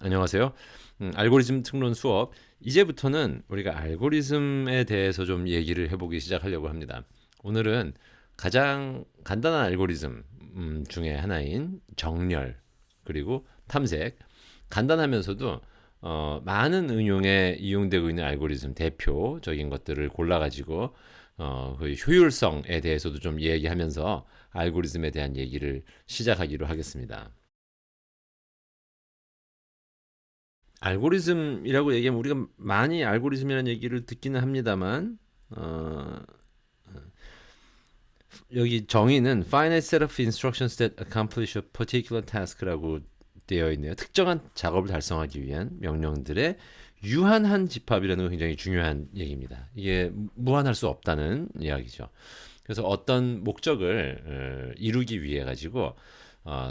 안녕하세요. 알고리즘 특론 수업. 이제부터는 우리가 알고리즘에 대해서 좀 얘기를 해보기 시작하려고 합니다. 오늘은 가장 간단한 알고리즘 중에 하나인 정렬, 그리고 탐색, 간단하면서도 많은 응용에 이용되고 있는 알고리즘 대표적인 것들을 골라가지고 그 효율성에 대해서도 좀 얘기하면서 알고리즘에 대한 얘기를 시작하기로 하겠습니다. 알고리즘이라고 얘기하면 우리가 많이 알고리즘이라는 얘기를 듣기는 합니다만 여기 정의는 finite set of instructions that accomplish a particular task라고 되어 있네요. 특정한 작업을 달성하기 위한 명령들의 유한한 집합이라는 건 굉장히 중요한 얘기입니다. 이게 무한할 수 없다는 이야기죠. 그래서 어떤 목적을 이루기 위해 가지고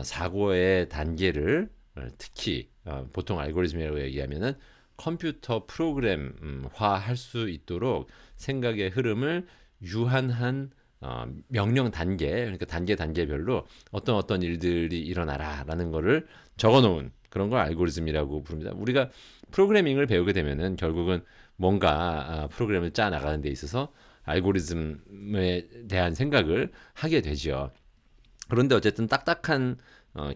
사고의 단계를 특히 보통 알고리즘이라고 얘기하면은 컴퓨터 프로그램화 할 수 있도록 생각의 흐름을 유한한 명령 단계, 그러니까 단계별로 어떤 일들이 일어나라라는 거를 적어놓은 그런 걸 알고리즘이라고 부릅니다. 우리가 프로그래밍을 배우게 되면은 결국은 뭔가 프로그램을 짜 나가는 데 있어서 알고리즘에 대한 생각을 하게 되죠. 그런데 어쨌든 딱딱한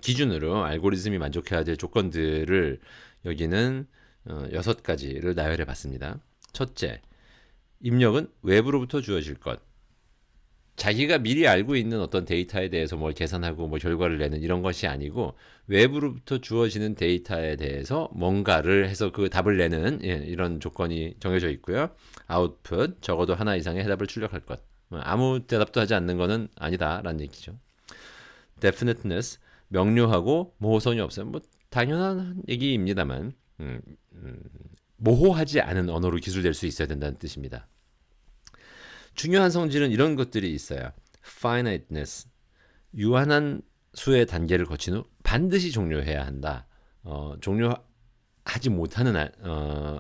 기준으로 알고리즘이 만족해야 될 조건들을 여기는 6가지를 나열해 봤습니다. 첫째, 입력은 외부로부터 주어질 것. 자기가 미리 알고 있는 어떤 데이터에 대해서 뭘 계산하고 뭐 결과를 내는 이런 것이 아니고 외부로부터 주어지는 데이터에 대해서 뭔가를 해서 그 답을 내는 이런 조건이 정해져 있고요. 아웃풋, 적어도 하나 이상의 해답을 출력할 것. 아무 대답도 하지 않는 것은 아니다라는 얘기죠. definiteness, 명료하고 모호성이 없어요. 뭐 당연한 얘기입니다만 모호하지 않은 언어로 기술될 수 있어야 된다는 뜻입니다. 중요한 성질은 이런 것들이 있어요. finiteness, 유한한 수의 단계를 거친 후 반드시 종료해야 한다. 종료하지 못하는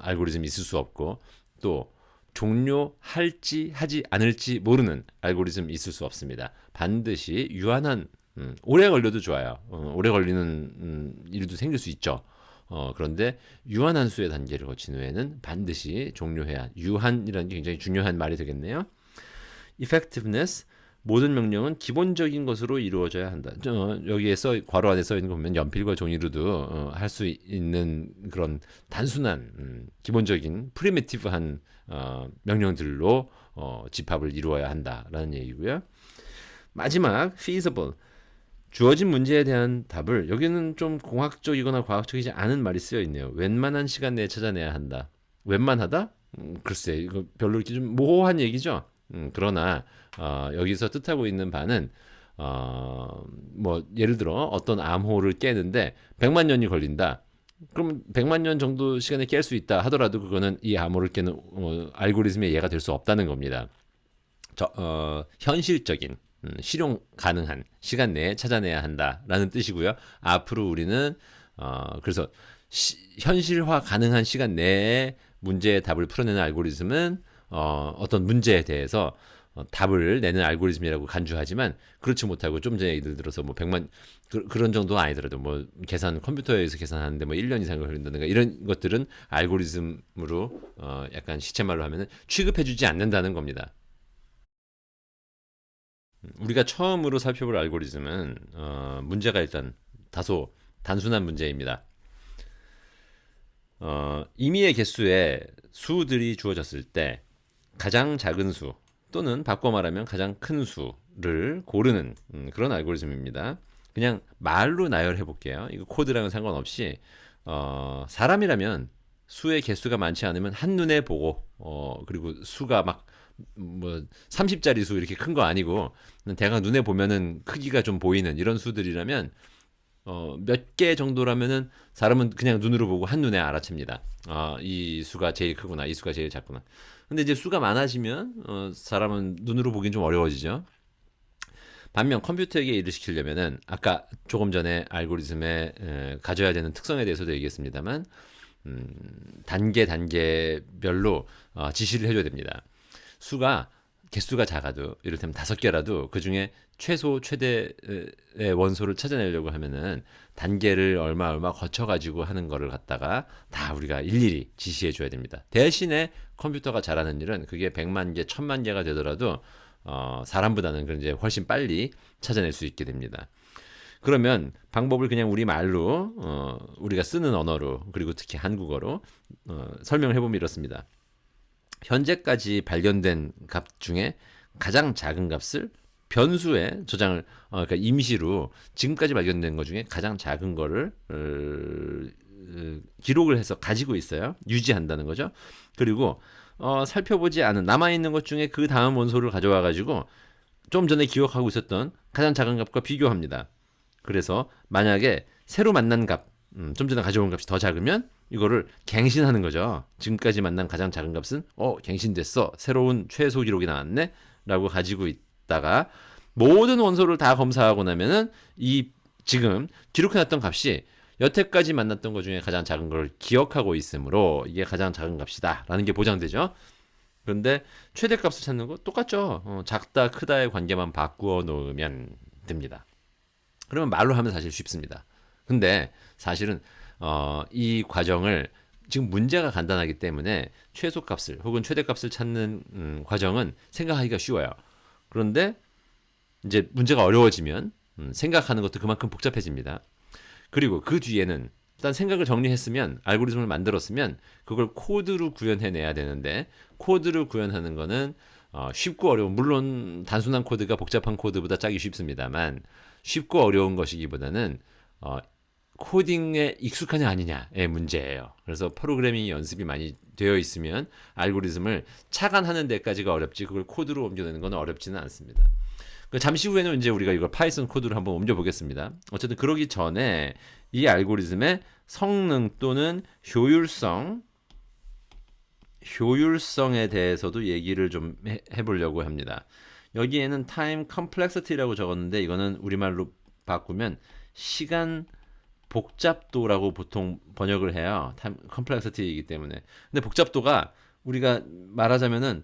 알고리즘이 있을 수 없고 또 종료할지 하지 않을지 모르는 알고리즘이 있을 수 없습니다. 반드시 유한한 오래 걸려도 좋아요. 오래 걸리는 일도 생길 수 있죠. 그런데 유한한 수의 단계를 거친 후에는 반드시 종료해야 유한이라는 게 굉장히 중요한 말이 되겠네요. effectiveness, 모든 명령은 기본적인 것으로 이루어져야 한다. 여기에 괄호 안에 써 있는 거 보면 연필과 종이로도 할 수 있는 그런 단순한 기본적인 프리미티브한 명령들로 집합을 이루어야 한다라는 얘기고요. 마지막 feasible, 주어진 문제에 대한 답을 여기는 좀 공학적이거나 과학적이지 않은 말이 쓰여 있네요. 웬만한 시간 내에 찾아내야 한다. 웬만하다? 글쎄 이거 별로 이렇게 좀 모호한 얘기죠. 그러나 여기서 뜻하고 있는 바는 뭐 예를 들어 어떤 암호를 깨는데 100만 년이 걸린다. 그럼 100만 년 정도 시간에 깰 수 있다 하더라도 그거는 이 암호를 깨는 알고리즘의 예가 될 수 없다는 겁니다. 현실적인 실용 가능한 시간 내에 찾아내야 한다라는 뜻이고요. 앞으로 우리는 그래서 현실화 가능한 시간 내에 문제의 답을 풀어내는 알고리즘은 어떤 문제에 대해서 답을 내는 알고리즘이라고 간주하지만 그렇지 못하고 좀 전에 예를 들어서 뭐 100만 런 정도 아니더라도 뭐 계산 컴퓨터에서 계산하는데 뭐 1년 이상 걸린다든가 이런 것들은 알고리즘으로 약간 시체말로 하면은 취급해주지 않는다는 겁니다. 우리가 처음으로 살펴볼 알고리즘은 문제가 일단 다소 단순한 문제입니다. 임의의 개수의 수들이 주어졌을 때 가장 작은 수 또는 바꿔 말하면 가장 큰 수를 고르는 그런 알고리즘입니다. 그냥 말로 나열해 볼게요. 이거 코드랑은 상관없이 사람이라면 수의 개수가 많지 않으면 한눈에 보고 그리고 수가 막 뭐 30짜리 수 이렇게 큰 거 아니고 대강 눈에 보면은 크기가 좀 보이는 이런 수들이라면 몇 개 정도라면은 사람은 그냥 눈으로 보고 한눈에 알아챕니다. 이 수가 제일 크구나, 이 수가 제일 작구나. 근데 이제 수가 많아지면 사람은 눈으로 보긴 좀 어려워지죠. 반면 컴퓨터에게 일을 시키려면은 아까 조금 전에 알고리즘에 가져야 되는 특성에 대해서도 얘기했습니다만 단계별로 지시를 해줘야 됩니다. 수가 개수가 작아도 이를테면 5개라도 그 중에 최소 최대의 원소를 찾아내려고 하면은 단계를 얼마 거쳐가지고 하는 거를 갖다가 다 우리가 일일이 지시해 줘야 됩니다. 대신에 컴퓨터가 잘하는 일은 그게 100만 개, 1000만 개가 되더라도 사람보다는 이제 훨씬 빨리 찾아낼 수 있게 됩니다. 그러면 방법을 그냥 우리 말로 우리가 쓰는 언어로 그리고 특히 한국어로 설명을 해보면 이렇습니다. 현재까지 발견된 값 중에 가장 작은 값을 변수에 저장을 그러니까 임시로 지금까지 발견된 것 중에 가장 작은 거를 기록을 해서 가지고 있어요. 유지한다는 거죠. 그리고 살펴보지 않은 남아있는 것 중에 그 다음 원소를 가져와 가지고 좀 전에 기억하고 있었던 가장 작은 값과 비교합니다. 그래서 만약에 새로 만난 값, 좀 전에 가져온 값이 더 작으면 이거를 갱신하는 거죠. 지금까지 만난 가장 작은 값은 갱신됐어. 새로운 최소 기록이 나왔네. 라고 가지고 있다가 모든 원소를 다 검사하고 나면은 이 지금 기록해놨던 값이 여태까지 만났던 것 중에 가장 작은 걸 기억하고 있으므로 이게 가장 작은 값이다 라는 게 보장되죠. 그런데 최대값을 찾는 거 똑같죠. 작다 크다의 관계만 바꾸어 놓으면 됩니다. 그러면 말로 하면 사실 쉽습니다. 근데 사실은 이 과정을 지금 문제가 간단하기 때문에 최소값을 혹은 최대값을 찾는 과정은 생각하기가 쉬워요. 그런데 이제 문제가 어려워지면 생각하는 것도 그만큼 복잡해집니다. 그리고 그 뒤에는 일단 생각을 정리했으면 알고리즘을 만들었으면 그걸 코드로 구현해내야 되는데 코드를 구현하는 거는 쉽고 어려운 물론 단순한 코드가 복잡한 코드보다 짜기 쉽습니다만 쉽고 어려운 것이기보다는 코딩에 익숙하냐 아니냐의 문제예요. 그래서 프로그래밍 연습이 많이 되어 있으면 알고리즘을 착안하는 데까지가 어렵지 그걸 코드로 옮겨내는 건 어렵지는 않습니다. 잠시 후에는 이제 우리가 이걸 파이썬 코드로 한번 옮겨 보겠습니다. 어쨌든 그러기 전에 이 알고리즘의 성능 또는 효율성에 대해서도 얘기를 좀 해보려고 합니다. 여기에는 time complexity라고 적었는데 이거는 우리말로 바꾸면 시간 복잡도라고 보통 번역을 해요. time complexity이기 때문에. 근데 복잡도가 우리가 말하자면은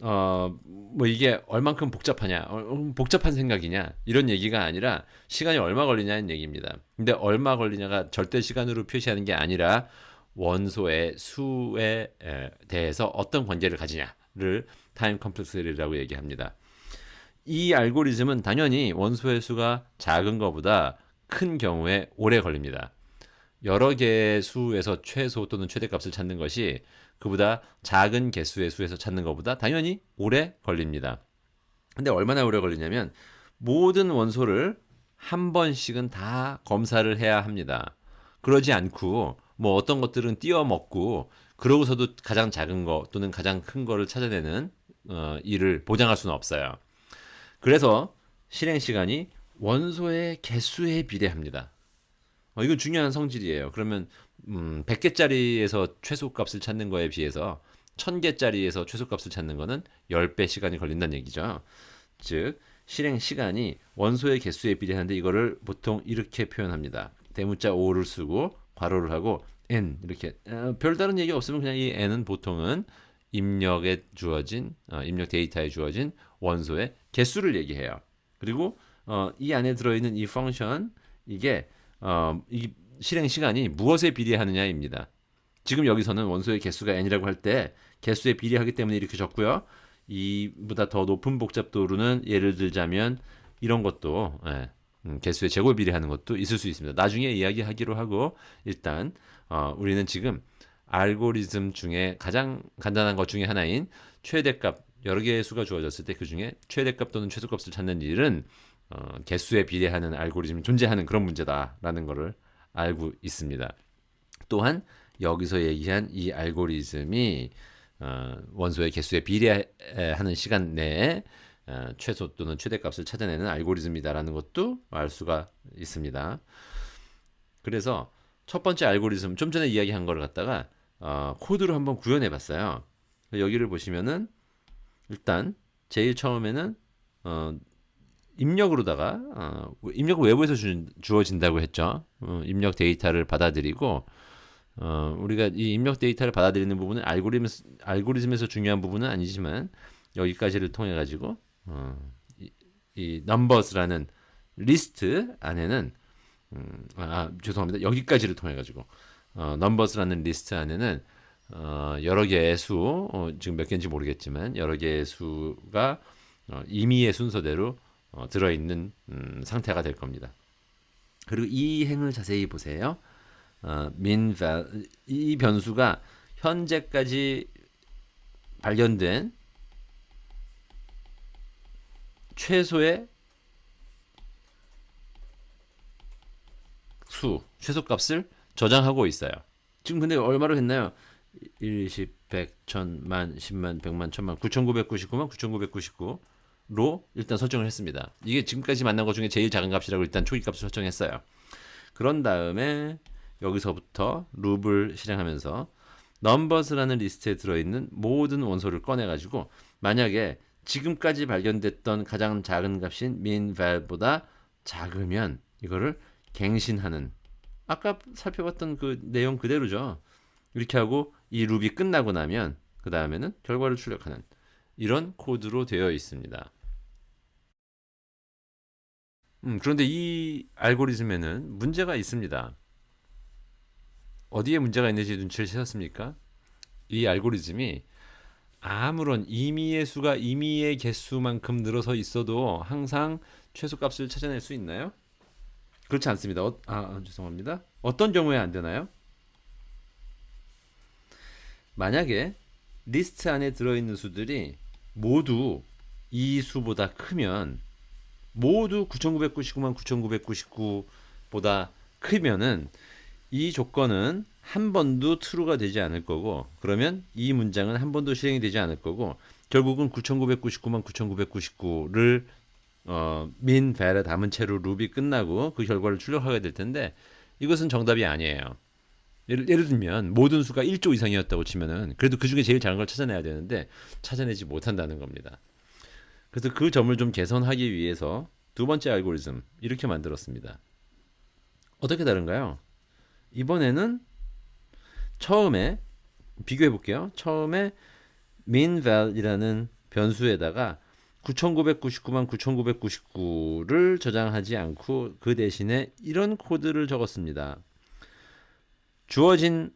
뭐 이게 얼만큼 복잡하냐, 복잡한 생각이냐 이런 얘기가 아니라 시간이 얼마 걸리냐는 얘기입니다. 근데 얼마 걸리냐가 절대 시간으로 표시하는 게 아니라 원소의 수에 대해서 어떤 관계를 가지냐를 타임 컴플렉시티라고 얘기합니다. 이 알고리즘은 당연히 원소의 수가 작은 것보다 큰 경우에 오래 걸립니다. 여러 개의 수에서 최소 또는 최대값을 찾는 것이 그보다 작은 개수의 수에서 찾는 것보다 당연히 오래 걸립니다. 근데 얼마나 오래 걸리냐면 모든 원소를 한 번씩은 다 검사를 해야 합니다. 그러지 않고 뭐 어떤 것들은 띄워 먹고 그러고서도 가장 작은 거 또는 가장 큰 거를 찾아내는 일을 보장할 수는 없어요. 그래서 실행 시간이 원소의 개수에 비례합니다. 이건 중요한 성질이에요. 그러면 100개짜리에서 최소값을 찾는 거에 비해서 1000개짜리에서 최소값을 찾는 거는 10배 시간이 걸린다는 얘기죠. 즉 실행 시간이 원소의 개수에 비례하는데 이거를 보통 이렇게 표현합니다. 대문자 O를 쓰고 괄호를 하고 n 이렇게 별다른 얘기 없으면 그냥 이 n은 보통은 입력에 주어진 입력 데이터에 주어진 원소의 개수를 얘기해요. 그리고 이 안에 들어있는 이 펑션 이게 이 실행 시간이 무엇에 비례하느냐입니다. 지금 여기서는 원소의 개수가 n이라고 할 때 개수에 비례하기 때문에 이렇게 적고요. 이보다 더 높은 복잡도로는 예를 들자면 이런 것도 개수의 제곱에 비례하는 것도 있을 수 있습니다. 나중에 이야기하기로 하고 일단 우리는 지금 알고리즘 중에 가장 간단한 것 중에 하나인 최대값 여러 개의 수가 주어졌을 때 그 중에 최대값 또는 최소값을 찾는 일은 개수에 비례하는 알고리즘이 존재하는 그런 문제다라는 것을 알고 있습니다. 또한 여기서 얘기한 이 알고리즘이 원소의 개수에 비례하는 시간 내에 최소 또는 최대값을 찾아내는 알고리즘이다라는 것도 알 수가 있습니다. 그래서 첫 번째 알고리즘 좀 전에 이야기한 거를 갖다가 코드로 한번 구현해 봤어요. 여기를 보시면은 일단 제일 처음에는 입력으로다가 입력은 외부에서 주어진다고 했죠. 입력 데이터를 받아들이고 우리가 이 입력 데이터를 받아들이는 부분은 알고리즘에서 중요한 부분은 아니지만 여기까지를 통해 가지고 이 numbers라는 리스트 안에는 죄송합니다. 여기까지를 통해 가지고 numbers라는 리스트 안에는 여러 개의 수 지금 몇 개인지 모르겠지만 여러 개의 수가 임의의 순서대로 들어있는 상태가 될 겁니다. 그리고 이 행을 자세히 보세요. 이 변수가 현재까지 발견된 최소의 최소값을 저장하고 있어요. 지금 근데 얼마로 했나요? 1, 10, 100, 1000, 만, 10만, 100만, 1000만, 9999만 9999로 일단 설정을 했습니다. 이게 지금까지 만난 것 중에 제일 작은 값이라고 일단 초기값을 설정했어요. 그런 다음에 여기서부터 룹을 실행하면서 numbers라는 리스트에 들어있는 모든 원소를 꺼내가지고 만약에 지금까지 발견됐던 가장 작은 값인 min val보다 작으면 이거를 갱신하는 아까 살펴봤던 그 내용 그대로죠. 이렇게 하고 이 룹이 끝나고 나면 그 다음에는 결과를 출력하는 이런 코드로 되어 있습니다. 그런데 이 알고리즘에는 문제가 있습니다. 어디에 문제가 있는지 눈치를 채셨습니까? 이 알고리즘이 아무런 임의의 수가 임의의 개수만큼 늘어서 있어도 항상 최소값을 찾아낼 수 있나요? 그렇지 않습니다. 죄송합니다. 어떤 경우에 안 되나요? 만약에 리스트 안에 들어있는 수들이 모두 이 수보다 크면 모두 9999만 9999보다 크면은 이 조건은 한 번도 true가 되지 않을 거고 그러면 이 문장은 한 번도 실행이 되지 않을 거고 결국은 9999만 9999를 min val에 담은 채로 룹이 끝나고 그 결과를 출력하게 될 텐데 이것은 정답이 아니에요. 예를 들면 모든 수가 1조 이상이었다고 치면은 그래도 그 중에 제일 작은 걸 찾아내야 되는데 찾아내지 못한다는 겁니다. 그래서 그 점을 좀 개선하기 위해서 두 번째 알고리즘 이렇게 만들었습니다. 어떻게 다른가요? 이번에는 처음에 비교해 볼게요. 처음에 minval이라는 변수에다가 9999만 9999를 저장하지 않고 그 대신에 이런 코드를 적었습니다. 주어진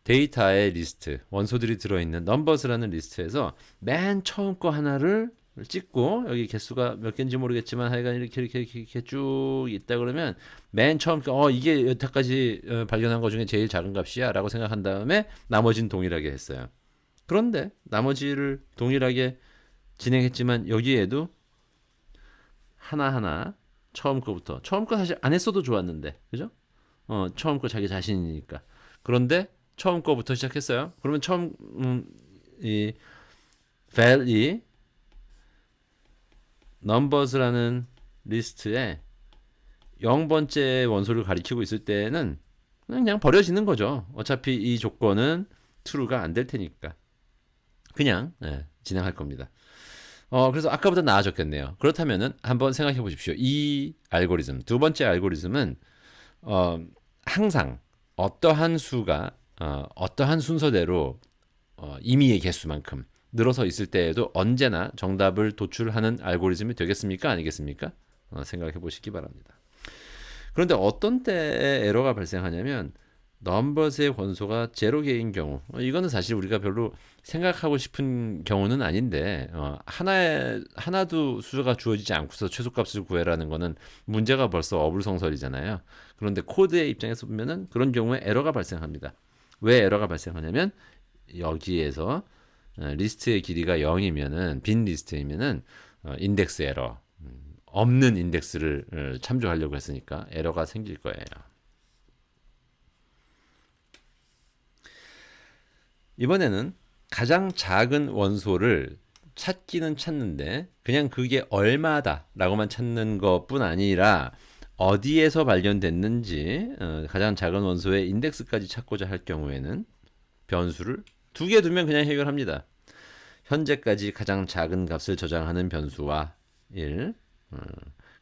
데이터의 리스트, 원소들이 들어있는 numbers라는 리스트에서 맨 처음 거 하나를 찍고 여기 개수가 몇 개인지 모르겠지만 하여간 이렇게 쭉 있다 그러면 맨 처음 거 이게 여태까지 발견한 것 중에 제일 작은 값이야 라고 생각한 다음에 나머지는 동일하게 했어요. 그런데 나머지를 동일하게 진행했지만 여기에도 하나하나 처음 거부터 처음 거 사실 안 했어도 좋았는데 그죠? 처음 거 자기 자신이니까. 그런데 처음 거부터 시작했어요. 그러면 처음 이 val이 numbers라는 리스트에 0번째 원소를 가리키고 있을 때는 그냥 버려지는 거죠. 어차피 이 조건은 true가 안 될 테니까. 그냥 진행할 겁니다. 그래서 아까보다 나아졌겠네요. 그렇다면은 한번 생각해 보십시오. 이 알고리즘, 두 번째 알고리즘은 항상 어떠한 수가 어떠한 순서대로 임의의 개수만큼 늘어서 있을 때에도 언제나 정답을 도출하는 알고리즘이 되겠습니까? 아니겠습니까? 생각해 보시기 바랍니다. 그런데 어떤 때에 에러가 발생하냐면 넘버스의 권소가 제로 개인 경우 이거는 사실 우리가 별로 생각하고 싶은 경우는 아닌데 하나도 수가 주어지지 않고서 최소값을 구해라는 거는 문제가 벌써 어불성설이잖아요. 그런데 코드의 입장에서 보면은 그런 경우에 에러가 발생합니다. 왜 에러가 발생하냐면 여기에서 리스트의 길이가 0이면은 빈 리스트이면은 인덱스 에러 없는 인덱스를 참조하려고 했으니까 에러가 생길 거예요. 이번에는 가장 작은 원소를 찾기는 찾는데 그냥 그게 얼마다 라고만 찾는 것뿐 아니라 어디에서 발견됐는지 가장 작은 원소의 인덱스까지 찾고자 할 경우에는 변수를 두 개 두면 그냥 해결합니다. 현재까지 가장 작은 값을 저장하는 변수와 1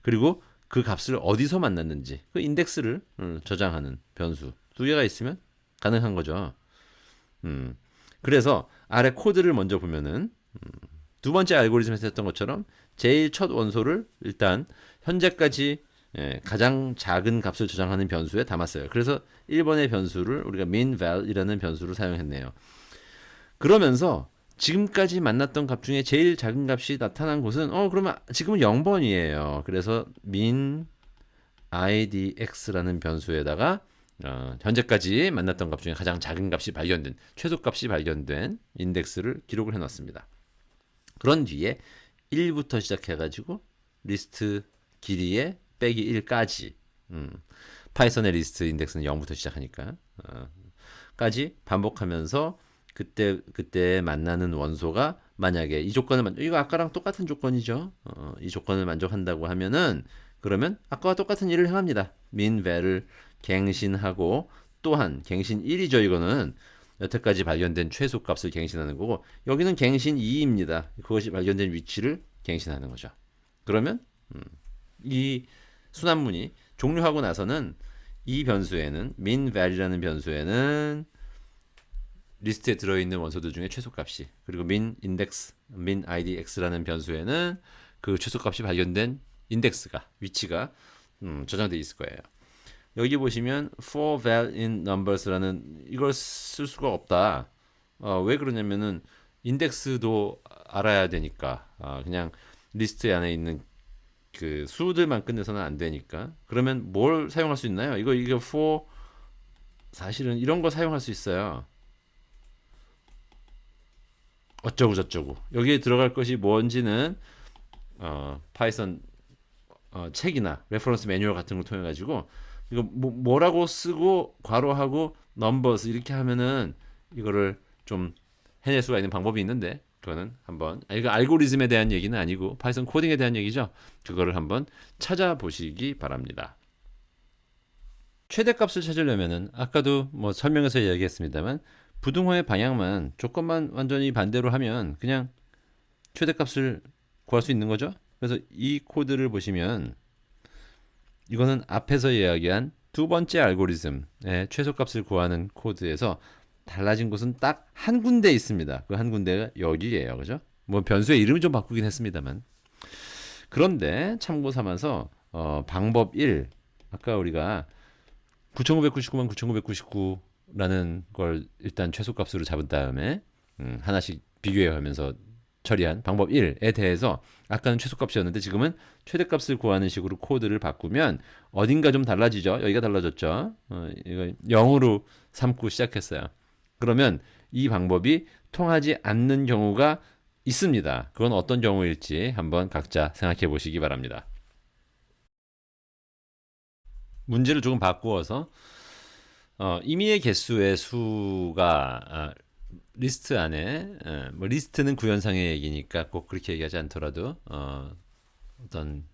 그리고 그 값을 어디서 만났는지 그 인덱스를 저장하는 변수 두 개가 있으면 가능한 거죠. 그래서 아래 코드를 먼저 보면은 두 번째 알고리즘에서 했던 것처럼 제일 첫 원소를 일단 현재까지 가장 작은 값을 저장하는 변수에 담았어요. 그래서 1번의 변수를 우리가 minval이라는 변수를 사용했네요. 그러면서 지금까지 만났던 값 중에 제일 작은 값이 나타난 곳은 그러면 지금은 0번이에요. 그래서 min idx라는 변수에다가 현재까지 만났던 값 중에 가장 작은 값이 발견된 최소값이 발견된 인덱스를 기록을 해놨습니다. 그런 뒤에 1부터 시작해가지고 리스트 길이에 빼기 1까지 파이썬의 리스트 인덱스는 0부터 시작하니까 까지 반복하면서 그때 만나는 원소가 만약에 이 조건을 이거 아까랑 똑같은 조건이죠. 이 조건을 만족한다고 하면은 그러면 아까와 똑같은 일을 행합니다. minval을 갱신하고 또한 갱신 1이죠. 이거는 여태까지 발견된 최소값을 갱신하는 거고 여기는 갱신 2입니다. 그것이 발견된 위치를 갱신하는 거죠. 그러면 이 순환문이 종료하고 나서는 이 변수에는 minval이라는 변수에는 리스트에 들어있는 원소들 중에 최소값이 그리고 min idx라는 변수에는 그 최소값이 발견된 인덱스가 위치가 저장되어 있을 거예요. 여기 보시면 for val in numbers라는 이걸 쓸 수가 없다. 왜 그러냐면은 인덱스도 알아야 되니까 그냥 리스트 안에 있는 그 수들만 끝내서는 안 되니까. 그러면 뭘 사용할 수 있나요? 이거 for 사실은 이런 거 사용할 수 있어요. 어쩌고 저쩌고 여기에 들어갈 것이 뭔지는 파이썬 책이나 레퍼런스 매뉴얼 같은 걸 통해 가지고 이거 뭐라고 쓰고 괄호하고 numbers 이렇게 하면은 이거를 좀 해낼 수가 있는 방법이 있는데 그거는 한번 이거 알고리즘에 대한 얘기는 아니고 파이썬 코딩에 대한 얘기죠. 그거를 한번 찾아보시기 바랍니다. 최대값을 찾으려면은 아까도 뭐 설명에서 이야기했습니다만 부등호의 방향만 조건만 완전히 반대로 하면 그냥 최대값을 구할 수 있는 거죠. 그래서 이 코드를 보시면 이거는 앞에서 이야기한 두 번째 알고리즘의 최소값을 구하는 코드에서 달라진 곳은 딱 한 군데 있습니다. 그 한 군데가 여기예요. 그죠? 뭐 변수의 이름을 좀 바꾸긴 했습니다만. 그런데 참고 삼아서 방법 1 아까 우리가 9999만 9999라는 걸 일단 최소값으로 잡은 다음에 하나씩 비교해 가면서 처리한 방법 1에 대해서 아까는 최소값이었는데 지금은 최대값을 구하는 식으로 코드를 바꾸면 어딘가 좀 달라지죠. 여기가 달라졌죠. 이거 0으로 삼고 시작했어요. 그러면 이 방법이 통하지 않는 경우가 있습니다. 그건 어떤 경우일지 한번 각자 생각해 보시기 바랍니다. 문제를 조금 바꾸어서 임의의 개수의 수가 리스트 안에 뭐 리스트는 구현상의 얘기니까 꼭 그렇게 얘기하지 않더라도 어떤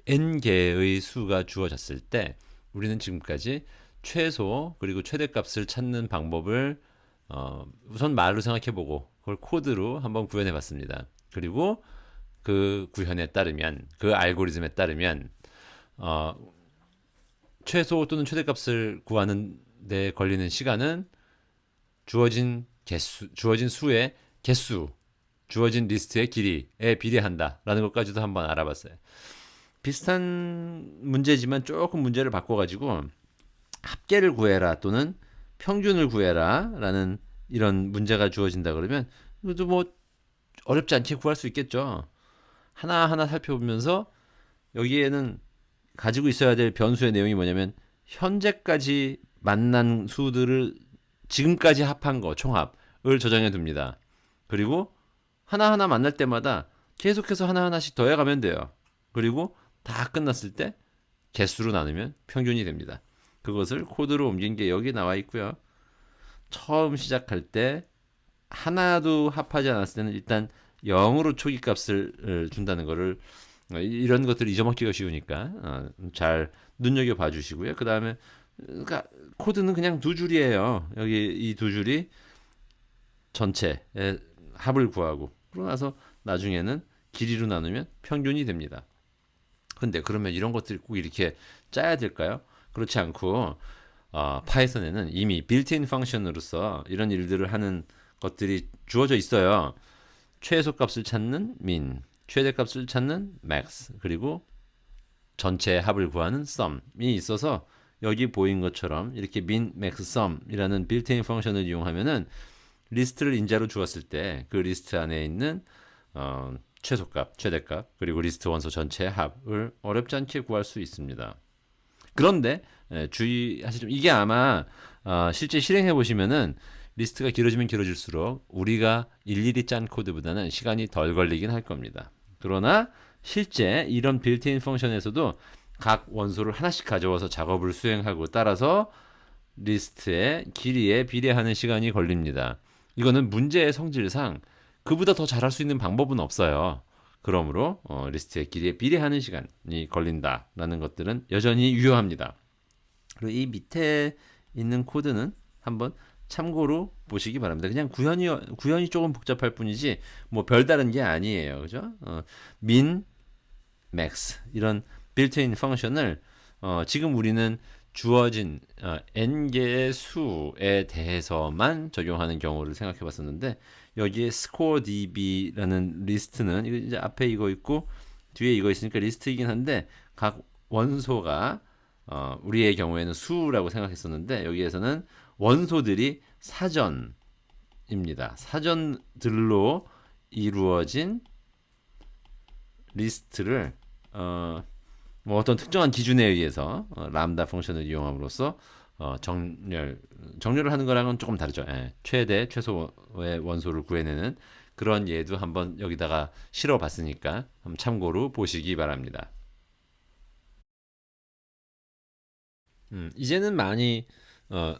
n 개의 수가 주어졌을 때 우리는 지금까지 최소 그리고 최대값을 찾는 방법을 우선 말로 생각해보고 그걸 코드로 한번 구현해봤습니다. 그리고 그 구현에 따르면 그 알고리즘에 따르면 최소 또는 최대값을 구하는 데 걸리는 시간은 주어진 수의 개수, 주어진 리스트의 길이에 비례한다라는 것까지도 한번 알아봤어요. 비슷한 문제지만 조금 문제를 바꿔가지고 합계를 구해라 또는 평균을 구해라라는 이런 문제가 주어진다 그러면 그래도 뭐 어렵지 않게 구할 수 있겠죠. 하나하나 살펴보면서 여기에는 가지고 있어야 될 변수의 내용이 뭐냐면 현재까지 만난 수들을 지금까지 합한 거 총합을 저장해 둡니다. 그리고 하나하나 만날 때마다 계속해서 하나하나씩 더해가면 돼요. 그리고 다 끝났을 때 개수로 나누면 평균이 됩니다. 그것을 코드로 옮긴 게 여기 나와 있고요. 처음 시작할 때 하나도 합하지 않았을 때는 일단 0으로 초기값을 준다는 거를 이런 것들을 잊어먹기가 쉬우니까 잘 눈여겨 봐 주시고요. 그 다음에 그러니까 코드는 그냥 두 줄이에요. 여기 이 두 줄이 전체의 합을 구하고 그러고 나서 나중에는 길이로 나누면 평균이 됩니다. 근데 그러면 이런 것들 꼭 이렇게 짜야 될까요? 그렇지 않고 파이썬에는 이미 빌트인 펑션으로서 이런 일들을 하는 것들이 주어져 있어요. 최소값을 찾는 min, 최대값을 찾는 max, 그리고 전체 합을 구하는 sum이 있어서 여기 보인 것처럼 이렇게 min, max, sum이라는 빌트인 펑션을 이용하면은 리스트를 인자로 주었을 때 그 리스트 안에 있는 최소값, 최대값, 그리고 리스트 원소 전체의 합을 어렵지 않게 구할 수 있습니다. 그런데 주의하시죠. 이게 아마 실제 실행해 보시면은 리스트가 길어지면 길어질수록 우리가 일일이 짠 코드보다는 시간이 덜 걸리긴 할 겁니다. 그러나 실제 이런 빌트인 펑션에서도 각 원소를 하나씩 가져와서 작업을 수행하고 따라서 리스트의 길이에 비례하는 시간이 걸립니다. 이거는 문제의 성질상 그보다 더 잘할 수 있는 방법은 없어요. 그러므로 리스트의 길이에 비례하는 시간이 걸린다라는 것들은 여전히 유효합니다. 그리고 이 밑에 있는 코드는 한번 참고로 보시기 바랍니다. 그냥 구현이 조금 복잡할 뿐이지 뭐 별다른 게 아니에요. 그죠? min, max 이런 빌트인 펑션을 지금 우리는 주어진 n개의 수에 대해서만 적용하는 경우를 생각해 봤었는데 여기에 scoredb라는 리스트는 이거 이제 앞에 이거 있고 뒤에 이거 있으니까 리스트이긴 한데 각 원소가 우리의 경우에는 수라고 생각했었는데 여기에서는 원소들이 사전입니다. 사전들로 이루어진 리스트를 뭐 어떤 특정한 기준에 의해서 람다 펑션을 이용함으로써 정렬을 하는 거랑은 조금 다르죠. 예, 최대 최소의 원소를 구해내는 그런 예도 한번 여기다가 실어봤으니까 한번 참고로 보시기 바랍니다. 이제는 많이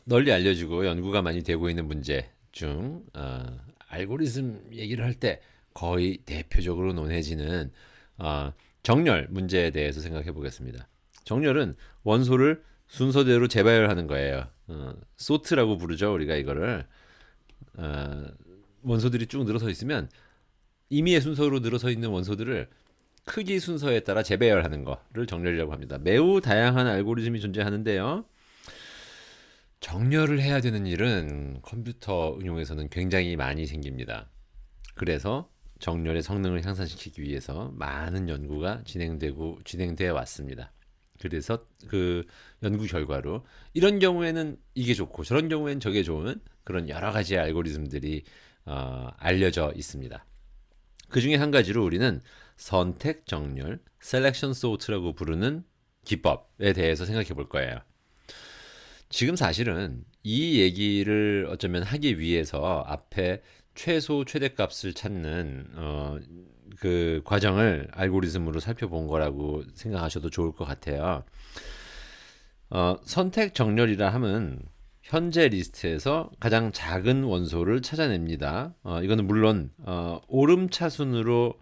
널리 알려지고 연구가 많이 되고 있는 문제 중 알고리즘 얘기를 할 때 거의 대표적으로 논해지는 정렬 문제에 대해서 생각해 보겠습니다. 정렬은 원소를 순서대로 재배열하는 거예요. 소트라고 부르죠. 우리가 이거를 원소들이 쭉 늘어서 있으면 임의의 순서로 늘어서 있는 원소들을 크기 순서에 따라 재배열하는 거를 정렬이라고 합니다. 매우 다양한 알고리즘이 존재하는데요. 정렬을 해야 되는 일은 컴퓨터 응용에서는 굉장히 많이 생깁니다. 그래서 정렬의 성능을 향상시키기 위해서 많은 연구가 진행되어 왔습니다. 그래서 그 연구 결과로 이런 경우에는 이게 좋고 저런 경우에는 저게 좋은 그런 여러 가지 알고리즘들이 알려져 있습니다. 그 중에 한 가지로 우리는 선택 정렬, selection sort라고 부르는 기법에 대해서 생각해 볼 거예요. 지금 사실은 이 얘기를 어쩌면 하기 위해서 앞에 최소 최대값을 찾는 그 과정을 알고리즘으로 살펴본 거라고 생각하셔도 좋을 것 같아요. 선택 정렬이라 함은 현재 리스트에서 가장 작은 원소를 찾아냅니다. 이거는 물론 오름차순으로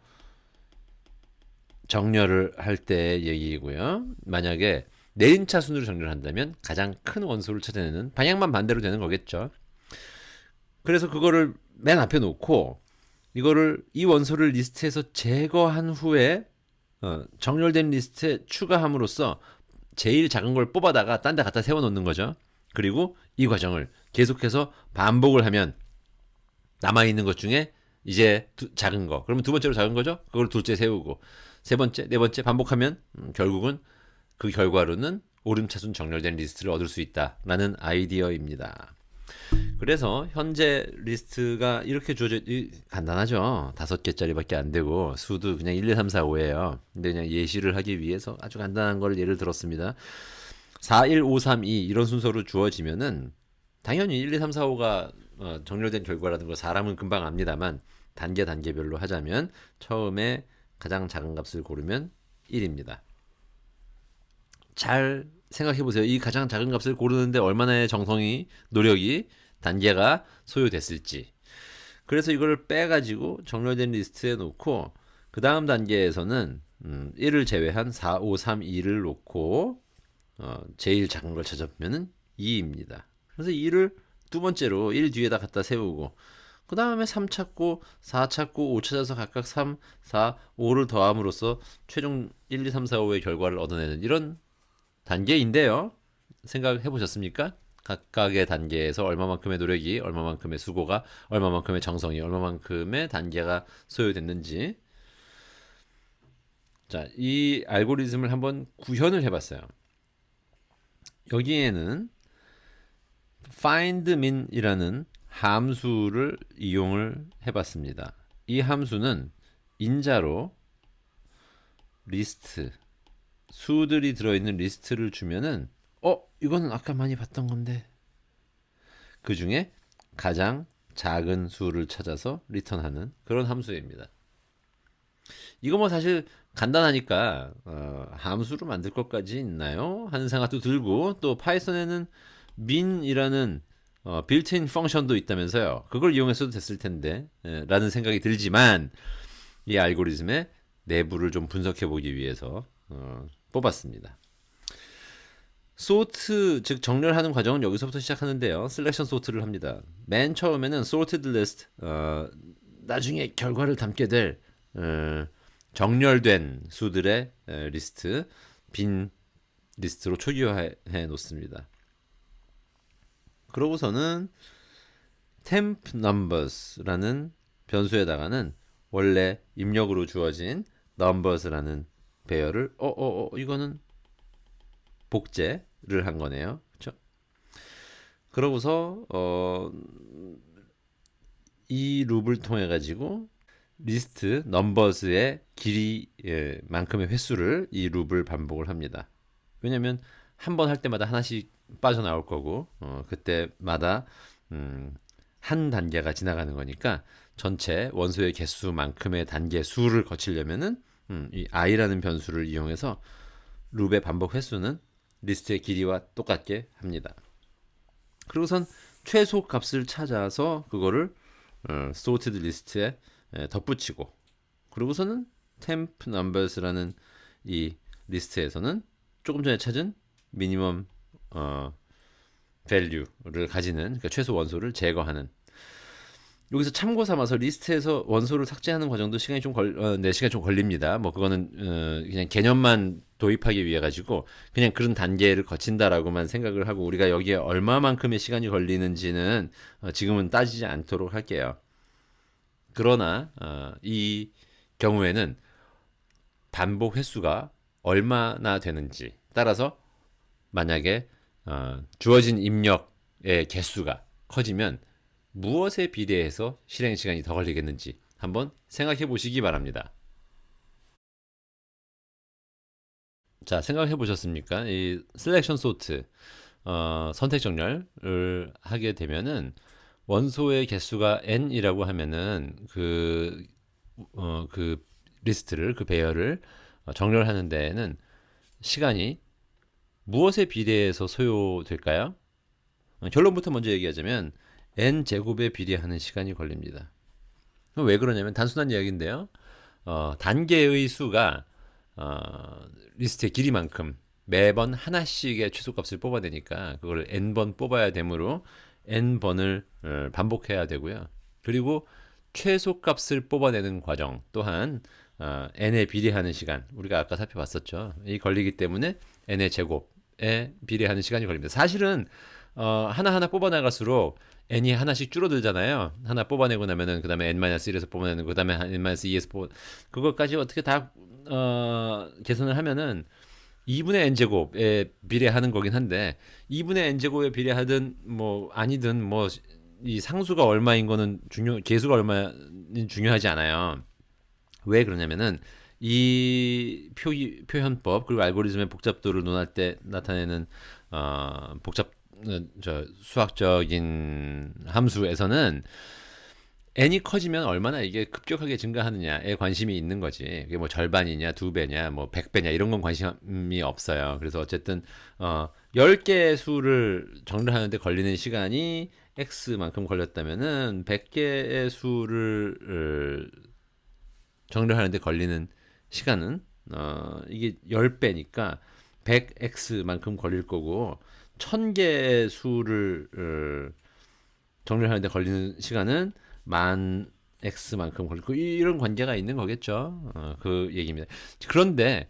정렬을 할 때 얘기고요. 만약에 내림차순으로 정렬을 한다면 가장 큰 원소를 찾아내는 방향만 반대로 되는 거겠죠. 그래서 그거를 맨 앞에 놓고 이 원소를 리스트에서 제거한 후에 정렬된 리스트에 추가함으로써 제일 작은 걸 뽑아다가 딴 데 갖다 세워놓는 거죠. 그리고 이 과정을 계속해서 반복을 하면 남아있는 것 중에 이제 작은 거, 그러면 두 번째로 작은 거죠. 그걸 둘째 세우고 세 번째, 네 번째 반복하면 결국은 그 결과로는 오름차순 정렬된 리스트를 얻을 수 있다라는 아이디어입니다. 그래서 현재 리스트가 이렇게 주어져 간단하죠. 5개짜리밖에 안 되고 수도 그냥 1, 2, 3, 4, 5예요. 근데 그냥 예시를 하기 위해서 아주 간단한 걸 예를 들었습니다. 4, 1, 5, 3, 2 이런 순서로 주어지면은 당연히 1, 2, 3, 4, 5가 정렬된 결과라는 걸 사람은 금방 압니다만 단계별로 하자면 처음에 가장 작은 값을 고르면 1입니다. 잘 생각해 보세요. 이 가장 작은 값을 고르는데 얼마나의 정성이, 노력이, 단계가 소요됐을지. 그래서 이걸 빼가지고 정렬된 리스트에 놓고 그 다음 단계에서는 1을 제외한 4, 5, 3, 2를 놓고 제일 작은 걸 찾아보면 2입니다. 그래서 2를 두 번째로 1 뒤에다 갖다 세우고 그 다음에 3 찾고 4 찾고 5 찾아서 각각 3, 4, 5를 더함으로써 최종 1, 2, 3, 4, 5의 결과를 얻어내는 이런 단계인데요. 생각해 보셨습니까? 각각의 단계에서 얼마만큼의 노력이, 얼마만큼의 수고가, 얼마만큼의 정성이, 얼마만큼의 단계가 소요됐는지. 자, 이 알고리즘을 한번 구현을 해봤어요. 여기에는 findmin이라는 함수를 이용을 해봤습니다. 이 함수는 인자로 리스트, 수들이 들어있는 리스트를 주면은 이거는 아까 많이 봤던 건데 그 중에 가장 작은 수를 찾아서 리턴하는 그런 함수입니다. 이거 뭐 사실 간단하니까 함수로 만들 것까지 있나요? 하는 생각도 들고, 또 파이썬에는 min이라는 빌트인 펑션도 있다면서요. 그걸 이용했어도 됐을 텐데 라는 생각이 들지만 이 알고리즘의 내부를 좀 분석해 보기 위해서 뽑았습니다. 소트, 즉 정렬하는 과정은 여기서부터 시작하는데요. 셀렉션 소트를 합니다. 맨 처음에는 sorted list, 나중에 결과를 담게 될 정렬된 수들의 리스트, 빈 리스트로 초기화해 놓습니다. 그러고서는 temp numbers라는 변수에다가는 원래 입력으로 주어진 numbers라는 배열을 이거는 복제를 한 거네요. 그렇죠? 그러고서 이 룹을 통해 가지고 리스트 넘버스의 길이만큼의 횟수를 이 룹을 반복을 합니다. 왜냐하면 한 번 할 때마다 하나씩 빠져나올 거고 그때마다 한 단계가 지나가는 거니까 전체 원소의 개수만큼의 단계 수를 거치려면은 이 i라는 변수를 이용해서 룹의 반복 횟수는 리스트의 길이와 똑같게 합니다. 그리고선 최소 값을 찾아서 그거를 sorted 리스트에 덧붙이고, 그리고서는 temp numbers라는 이 리스트에서는 조금 전에 찾은 미니멈 value를 가지는, 그러니까 최소 원소를 제거하는. 여기서 참고 삼아서 리스트에서 원소를 삭제하는 과정도 시간이 좀 시간이 좀 걸립니다. 뭐 그거는 그냥 개념만 도입하기 위해 가지고 그냥 그런 단계를 거친다라고만 생각을 하고, 우리가 여기에 얼마만큼의 시간이 걸리는지는 지금은 따지지 않도록 할게요. 그러나 이 경우에는 반복 횟수가 얼마나 되는지 따라서 만약에 주어진 입력의 개수가 커지면 무엇에 비례해서 실행 시간이 더 걸리겠는지 한번 생각해 보시기 바랍니다. 자, 생각해 보셨습니까? 이 셀렉션 소트, 선택 정렬을 하게 되면은 원소의 개수가 n이라고 하면은 그 리스트를, 그 배열을 정렬하는 데에는 시간이 무엇에 비례해서 소요될까요? 결론부터 먼저 얘기하자면 n 제곱에 비례하는 시간이 걸립니다. 왜 그러냐면 단순한 이야기인데요. 단계의 수가 리스트의 길이만큼 매번 하나씩의 최소값을 뽑아내니까 그걸 n번 뽑아야 되므로 n번을 반복해야 되고요. 그리고 최소값을 뽑아내는 과정 또한 n에 비례하는 시간, 우리가 아까 살펴봤었죠. 이 걸리기 때문에 n의 제곱에 비례하는 시간이 걸립니다. 사실은 하나하나 뽑아나갈수록 n이 하나씩 줄어들잖아요. 하나 뽑아내고 나면은 그 다음에 n-1에서 뽑아내는, 그 다음에 n-2에서 그것까지 어떻게 다 계산을 하면은 2분의 n제곱에 비례하는 거긴 한데, 2분의 n제곱에 비례하든 뭐 아니든 뭐 이 상수가 얼마인 거는 개수가 얼마인 중요하지 않아요. 왜 그러냐면은 이 표현법 그리고 알고리즘의 복잡도를 논할 때 나타내는 수학적인 함수에서는 n이 커지면 얼마나 이게 급격하게 증가하느냐에 관심이 있는 거지. 그게 뭐 절반이냐, 2배냐, 뭐 100배냐 이런 건 관심이 없어요. 그래서 어쨌든 10개의 수를 정리하는데 걸리는 시간이 x만큼 걸렸다면은 100개의 수를 정리하는데 걸리는 시간은 이게 10배니까 100x만큼 걸릴 거고, 1000개의 수를 정리하는데 걸리는 시간은 만 x만큼 걸릴 거, 이런 관계가 있는 거겠죠. 그 얘기입니다. 그런데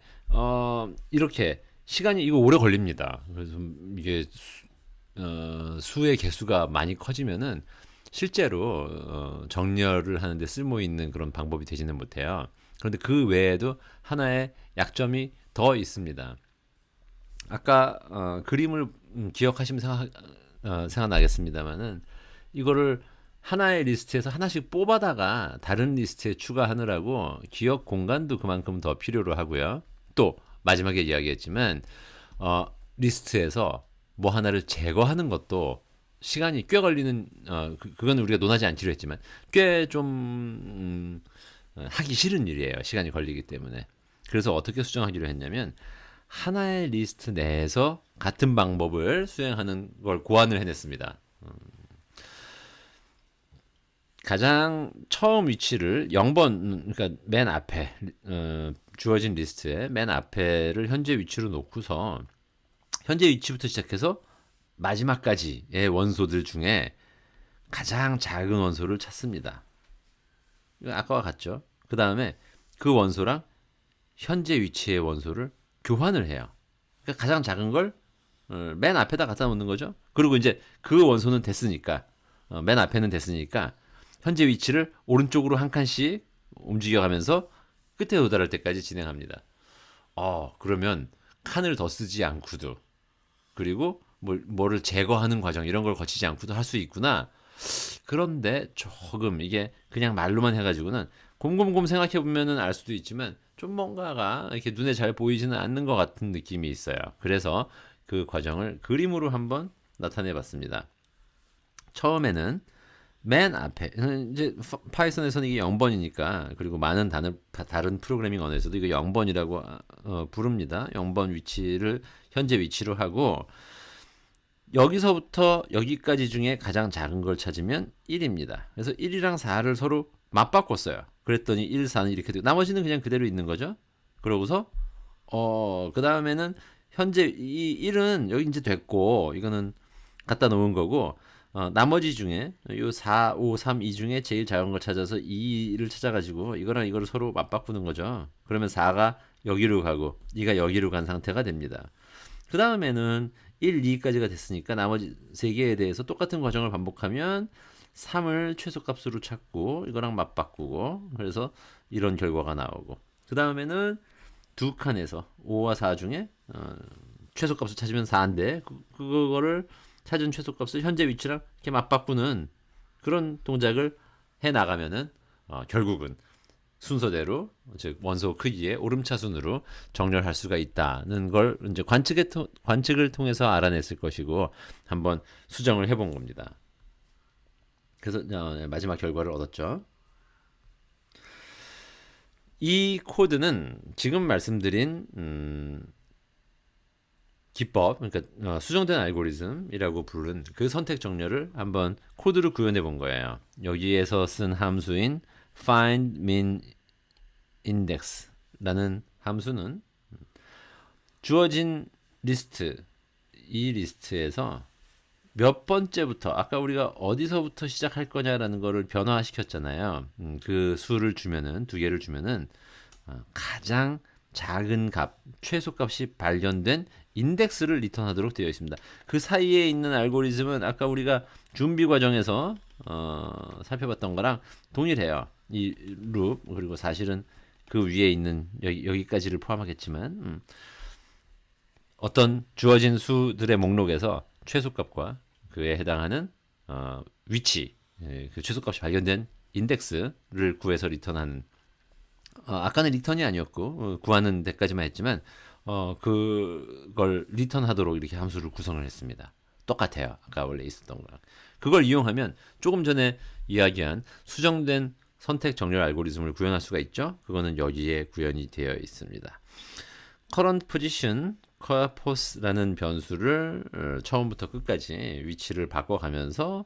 이렇게 시간이 이거 오래 걸립니다. 그래서 이게 수의 개수가 많이 커지면은 실제로 정렬을 하는데 쓸모 있는 그런 방법이 되지는 못해요. 그런데 그 외에도 하나의 약점이 더 있습니다. 아까 그림을 기억하시면 생각나겠습니다만은 이거를 하나의 리스트에서 하나씩 뽑아다가 다른 리스트에 추가하느라고 기억 공간도 그만큼 더 필요로 하고요. 또 마지막에 이야기했지만 리스트에서 뭐 하나를 제거하는 것도 시간이 꽤 걸리는 그건 우리가 논하지 않기로 했지만 꽤 좀 하기 싫은 일이에요. 시간이 걸리기 때문에. 그래서 어떻게 수정하기로 했냐면 하나의 리스트 내에서 같은 방법을 수행하는 걸 고안을 해냈습니다. 가장 처음 위치를 0번, 그러니까 맨 앞에 주어진 리스트의 맨 앞에를 현재 위치로 놓고서 현재 위치부터 시작해서 마지막까지의 원소들 중에 가장 작은 원소를 찾습니다. 아까와 같죠? 그 다음에 그 원소랑 현재 위치의 원소를 교환을 해요. 그러니까 가장 작은 걸 맨 앞에다 갖다 놓는 거죠. 그리고 이제 그 원소는 됐으니까 맨 앞에는 됐으니까 현재 위치를 오른쪽으로 한 칸씩 움직여가면서 끝에 도달할 때까지 진행합니다. 그러면 칸을 더 쓰지 않고도 그리고 뭐를 제거하는 과정 이런 걸 거치지 않고도 할 수 있구나. 그런데 조금 이게 그냥 말로만 해가지고는 곰곰곰 생각해 보면은 알 수도 있지만 좀 뭔가가 이렇게 눈에 잘 보이지는 않는 것 같은 느낌이 있어요. 그래서 그 과정을 그림으로 한번 나타내 봤습니다. 처음에는 맨 앞에 이제 파이썬에서는 이게 0번이니까 그리고 많은 다른 프로그래밍 언어에서도 이거 0번이라고 부릅니다. 0번 위치를 현재 위치로 하고 여기서부터 여기까지 중에 가장 작은 걸 찾으면 1입니다. 그래서 1이랑 4를 서로 맞바꿨어요. 그랬더니 1, 4는 이렇게 되고 나머지는 그냥 그대로 있는 거죠. 그러고서 그 다음에는 현재 이 1은 여기 이제 됐고 이거는 갖다 놓은 거고 나머지 중에 요 4, 5, 3, 2 중에 제일 작은 걸 찾아서 2를 찾아가지고 이거랑 이거를 서로 맞바꾸는 거죠. 그러면 4가 여기로 가고 2가 여기로 간 상태가 됩니다. 그 다음에는 1, 2까지가 됐으니까 나머지 3개에 대해서 똑같은 과정을 반복하면 3을 최소값으로 찾고 이거랑 맞바꾸고 그래서 이런 결과가 나오고 그 다음에는 두 칸에서 5와 4 중에 최소값을 찾으면 4인데 그거를 찾은 최소값을 현재 위치랑 이렇게 맞바꾸는 그런 동작을 해 나가면은 결국은 순서대로 즉 원소 크기의 오름차순으로 정렬할 수가 있다는 걸 이제 관측을 통해서 알아냈을 것이고 한번 수정을 해본 겁니다. 그래서 마지막 결과를 얻었죠. 이 코드는 지금 말씀드린 기법, 그러니까 수정된 알고리즘이라고 부른 그 선택 정렬을 한번 코드로 구현해 본 거예요. 여기에서 쓴 함수인 find min index라는 함수는 주어진 리스트, 이 리스트에서 몇 번째부터 아까 우리가 어디서부터 시작할 거냐라는 거를 변화시켰잖아요. 그 수를 주면은 두 개를 주면은 가장 작은 값, 최소값이 발견된 인덱스를 리턴하도록 되어 있습니다. 그 사이에 있는 알고리즘은 아까 우리가 준비 과정에서 살펴봤던 거랑 동일해요. 이 룹 그리고 사실은 그 위에 있는 여기까지를 포함하겠지만 어떤 주어진 수들의 목록에서 최소값과 그에 해당하는 위치, 그 최소값이 발견된 인덱스를 구해서 리턴하는 아까는 리턴이 아니었고 구하는 데까지만 했지만 그걸 리턴하도록 이렇게 함수를 구성을 했습니다. 똑같아요. 아까 원래 있었던 거랑. 그걸 이용하면 조금 전에 이야기한 수정된 선택 정렬 알고리즘을 구현할 수가 있죠. 그거는 여기에 구현이 되어 있습니다. current position corpus라는 변수를 처음부터 끝까지 위치를 바꿔가면서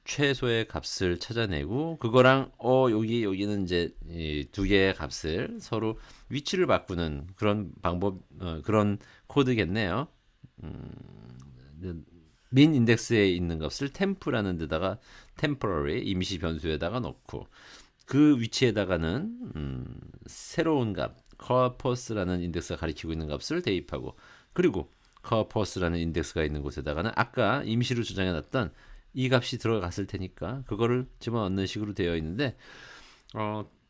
최소의 값을 찾아내고 그거랑 여기는 이제 이 두 개의 값을 서로 위치를 바꾸는 그런 방법 그런 코드겠네요. 민 인덱스에 있는 값을 temp라는 데다가 temporary 임시 변수에다가 넣고 그 위치에다가는 새로운 값 corpus라는 인덱스가 가리키고 있는 값을 대입하고 그리고 커퍼스라는 인덱스가 있는 곳에다가는 아까 임시로 저장해놨던 이 값이 들어갔을 테니까 그거를 집어넣는 식으로 되어 있는데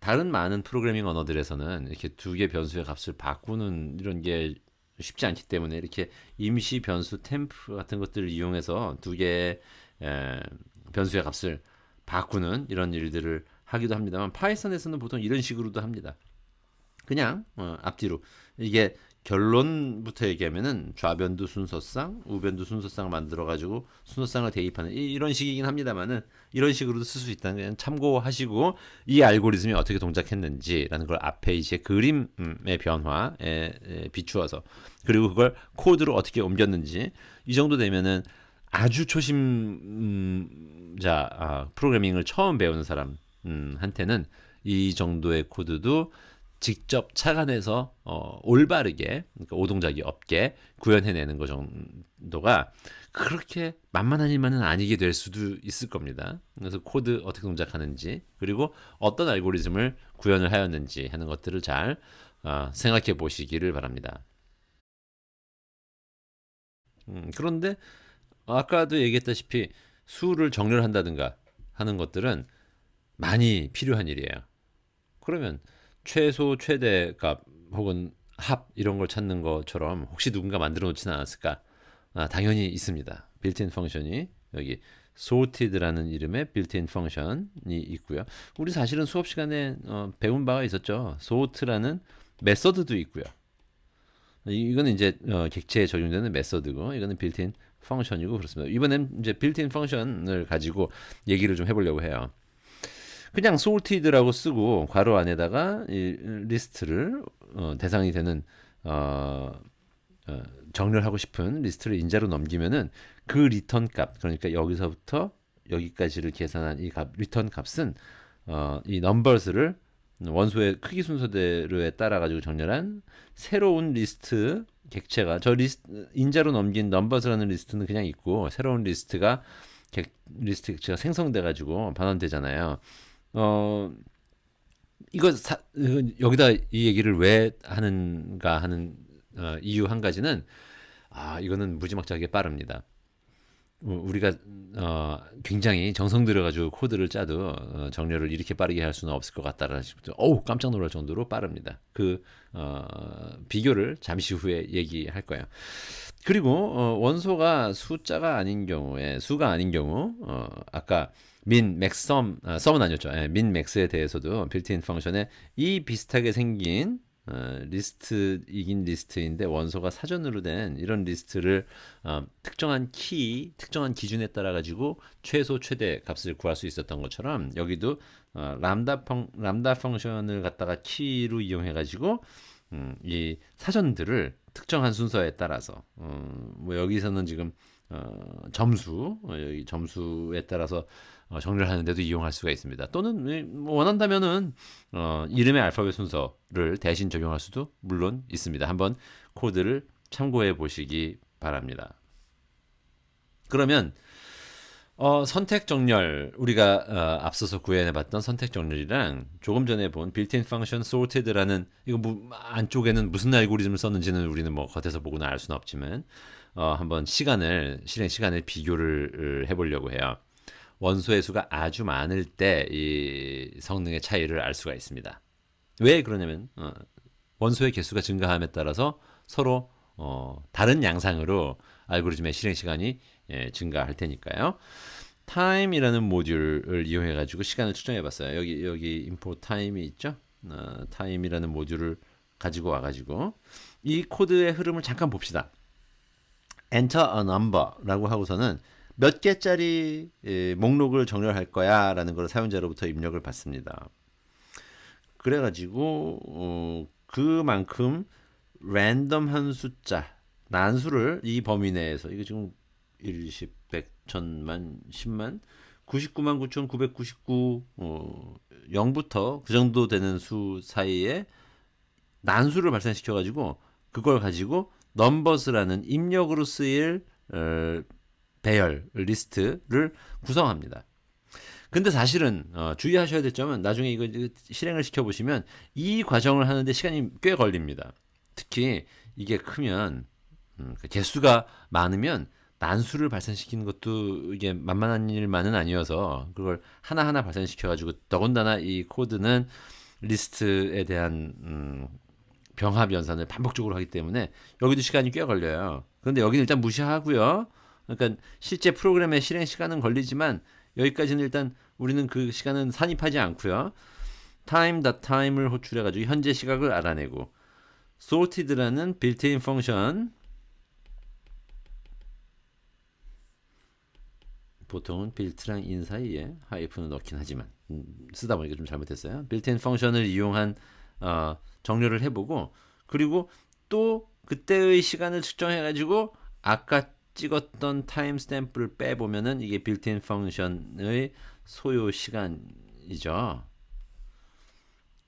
다른 많은 프로그래밍 언어들에서는 이렇게 두 개 변수의 값을 바꾸는 이런 게 쉽지 않기 때문에 이렇게 임시 변수 템프 같은 것들을 이용해서 두 개의 변수의 값을 바꾸는 이런 일들을 하기도 합니다만 파이썬에서는 보통 이런 식으로도 합니다. 그냥 앞뒤로 이게 결론부터 얘기하면은 좌변도 순서상 우변도 순서상 만들어 가지고 순서상을 대입하는 이런 식이긴 합니다만은 이런 식으로도 쓸 수 있다는 그냥 참고하시고 이 알고리즘이 어떻게 동작했는지라는 걸 앞에 이제 그림의 변화에 비추어서 그리고 그걸 코드로 어떻게 옮겼는지 이 정도 되면은 아주 초심자 프로그래밍을 처음 배우는 사람 한테는 이 정도의 코드도 직접 착안해서 올바르게 그러니까 오동작이 없게 구현해내는 것 정도가 그렇게 만만한 일만은 아니게 될 수도 있을 겁니다. 그래서 코드 어떻게 동작하는지 그리고 어떤 알고리즘을 구현을 하였는지 하는 것들을 잘 생각해 보시기를 바랍니다. 그런데 아까도 얘기했다시피 수를 정렬한다든가 하는 것들은 많이 필요한 일이에요. 그러면 최소 최대 값 혹은 합 이런 걸 찾는 것처럼 혹시 누군가 만들어 놓지는 않았을까? 당연히 있습니다. 빌트인 펑션이 여기 sorted라는 이름의 빌트인 펑션이 있고요. 우리 사실은 수업 시간에 배운 바가 있었죠. sort라는 메서드도 있고요. 이거는 이제 객체에 적용되는 메서드고 이거는 빌트인 펑션이고 그렇습니다. 이번엔 이제 빌트인 펑션을 가지고 얘기를 좀 해보려고 해요. 그냥 sorted라고 쓰고 괄호 안에다가 이 리스트를 대상이 되는 어, 정렬하고 싶은 리스트를 인자로 넘기면은 그 리턴 값 그러니까 여기서부터 여기까지를 계산한 이 값 리턴 값은 이 넘버스를 원소의 크기 순서대로에 따라 가지고 정렬한 새로운 리스트 객체가 저 리스트 인자로 넘긴 넘버스라는 리스트는 그냥 있고 새로운 리스트가 리스트 객체가 생성돼 가지고 반환되잖아요. 어 여기다 이 얘기를 왜 하는가 하는 이유 한 가지는 이거는 무지막지하게 빠릅니다. 우리가 굉장히 정성 들여가지고 코드를 짜도 정렬을 이렇게 빠르게 할 수는 없을 것 같다라는 식으로 깜짝 놀랄 정도로 빠릅니다. 비교를 잠시 후에 얘기할 거예요. 그리고 원소가 숫자가 아닌 경우에 수가 아닌 경우 아까 min, max, sum, sum은 아니었죠. min, max에 대해서도 빌트인 펑션에 이 비슷하게 생긴 리스트이긴 리스트인데 원소가 사전으로 된 이런 리스트를 특정한 특정한 기준에 따라 가지고 최소 최대 값을 구할 수 있었던 것처럼 여기도 람다 펑션을 갖다가 키로 이용해 가지고 이 사전들을 특정한 순서에 따라서 뭐 여기서는 지금 여기 점수에 따라서 정리를 하는데도 이용할 수가 있습니다. 또는 원한다면은 이름의 알파벳 순서를 대신 적용할 수도 물론 있습니다. 한번 코드를 참고해 보시기 바랍니다. 그러면 선택 정렬 우리가 앞서서 구현해봤던 선택 정렬이랑 조금 전에 본 빌트인 펑션 sorted라는 이거 안쪽에는 무슨 알고리즘을 썼는지는 우리는 뭐 겉에서 보고는 알 수는 없지만 한번 실행 시간을 비교를 해보려고 해요. 원소의 수가 아주 많을 때 이 성능의 차이를 알 수가 있습니다. 왜 그러냐면 원소의 개수가 증가함에 따라서 서로 다른 양상으로 알고리즘의 실행 시간이 증가할 테니까요. time이라는 모듈을 이용해 가지고 시간을 측정해 봤어요. 여기 import time이 있죠? time이라는 모듈을 가지고 와 가지고 이 코드의 흐름을 잠깐 봅시다. enter a number라고 하고서는 몇 개짜리 목록을 정렬할 거야라는 걸 사용자로부터 입력을 받습니다. 그래가지고 그만큼 랜덤한 숫자 난수를 이 범위 내에서 이거 지금 1, 10, 100, 1000만, 10만 99만 9,999 0부터 그 정도 되는 수 사이에 난수를 발생시켜가지고 그걸 가지고 넘버스라는 입력으로 쓰일 배열 리스트를 구성합니다. 근데 사실은 주의하셔야 될 점은 나중에 이거 실행을 시켜보시면 이 과정을 하는데 시간이 꽤 걸립니다. 특히 이게 크면 그 개수가 많으면 난수를 발생시키는 것도 이게 만만한 일만은 아니어서 그걸 하나하나 발생시켜가지고 더군다나 이 코드는 리스트에 대한 병합 연산을 반복적으로 하기 때문에 여기도 시간이 꽤 걸려요. 그런데 여기는 일단 무시하고요. 그러니까 실제 프로그램의 실행 시간은 걸리지만 여기까지는 일단 우리는 그 시간은 산입하지 않고요. time.time을 호출해가지고 현재 시각을 알아내고 sorted라는 빌트인 펑션 보통은 빌트랑 인 사이에 하이픈을 넣긴 하지만 쓰다 보니까 좀 잘못했어요. 빌트인 펑션을 이용한 정렬을 해보고 그리고 또 그때의 시간을 측정해가지고 아까 찍었던 타임 스탬프를 빼보면은 이게 빌트인 펑션의 소요 시간이죠.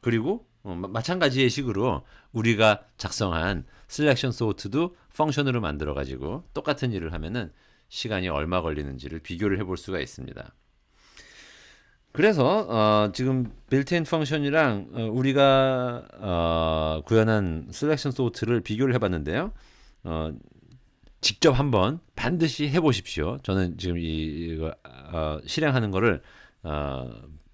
그리고 마찬가지의 식으로 우리가 작성한 셀렉션 소트도 펑션으로 만들어 가지고 똑같은 일을 하면은 시간이 얼마 걸리는지를 비교를 해볼 수가 있습니다. 그래서 지금 빌트인 펑션이랑 우리가 구현한 셀렉션 소트를 비교를 해봤는데요. 직접 한번 반드시 해보십시오. 저는 지금 이거 실행하는 거를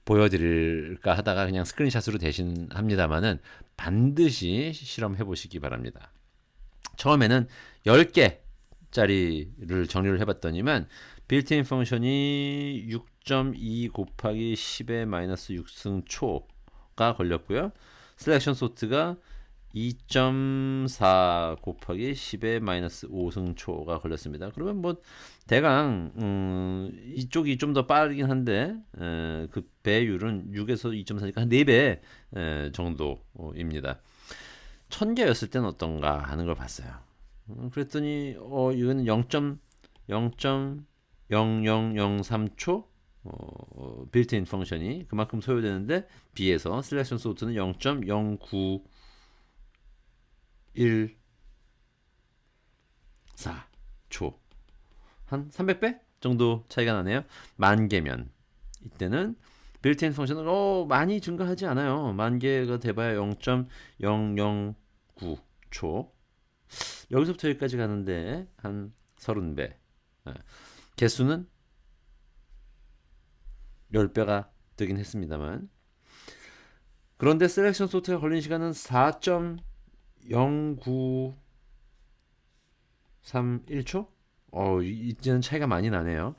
보여드릴까 하다가 그냥 스크린샷으로 대신합니다만은 반드시 실험해 보시기 바랍니다. 처음에는 10개짜리를 정리를 해봤더니만 빌트인 펑션이 6.2 곱하기 10의 마이너스 6승초가 걸렸고요. 셀렉션 소트가 2.4 곱하기 10의 마이너스 5승초가 걸렸습니다. 그러면 뭐 대강 이쪽이 좀 더 빠르긴 한데 그 배율은 6에서 2.4니까 한 4배 정도입니다. 1000개였을 때는 어떤가 하는 걸 봤어요. 그랬더니 이거는 0.0003초 빌트인 펑션이 그만큼 소요되는데 비해서 셀렉션 소트는 0.0914초 한 300배 정도 차이가 나네요. 10,000개면 이때는 빌트인 펑션은 많이 증가하지 않아요. 10,000개가 돼봐야 0.009초. 여기서부터 여기까지 가는데 한 30배. 개수는 10배가 되긴 했습니다만. 그런데 셀렉션 소트가 걸린 시간은 4.0931초? 이제는 차이가 많이 나네요.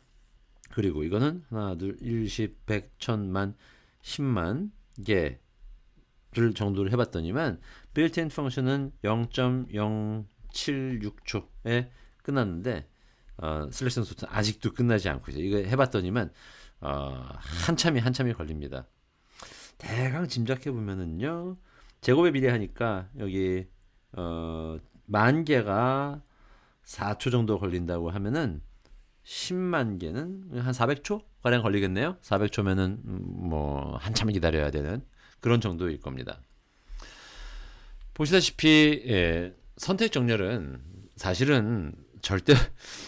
그리고 이거는 하나, 둘, 1, 10, 100, 1000만, 10만 개를 정도를 해봤더니만 빌트인 펑션은 0.076초에 끝났는데 셀렉션 소트는 아직도 끝나지 않고 있어요. 이거 해봤더니만 한참이 걸립니다. 대강 짐작해 보면은요, 제곱에 비례하니까 여기 10,000개가 4초 정도 걸린다고 하면은 10만 개는 한 400초 가량 걸리겠네요. 400초면은 뭐 한참 기다려야 되는 그런 정도일 겁니다. 보시다시피 선택 정렬은 사실은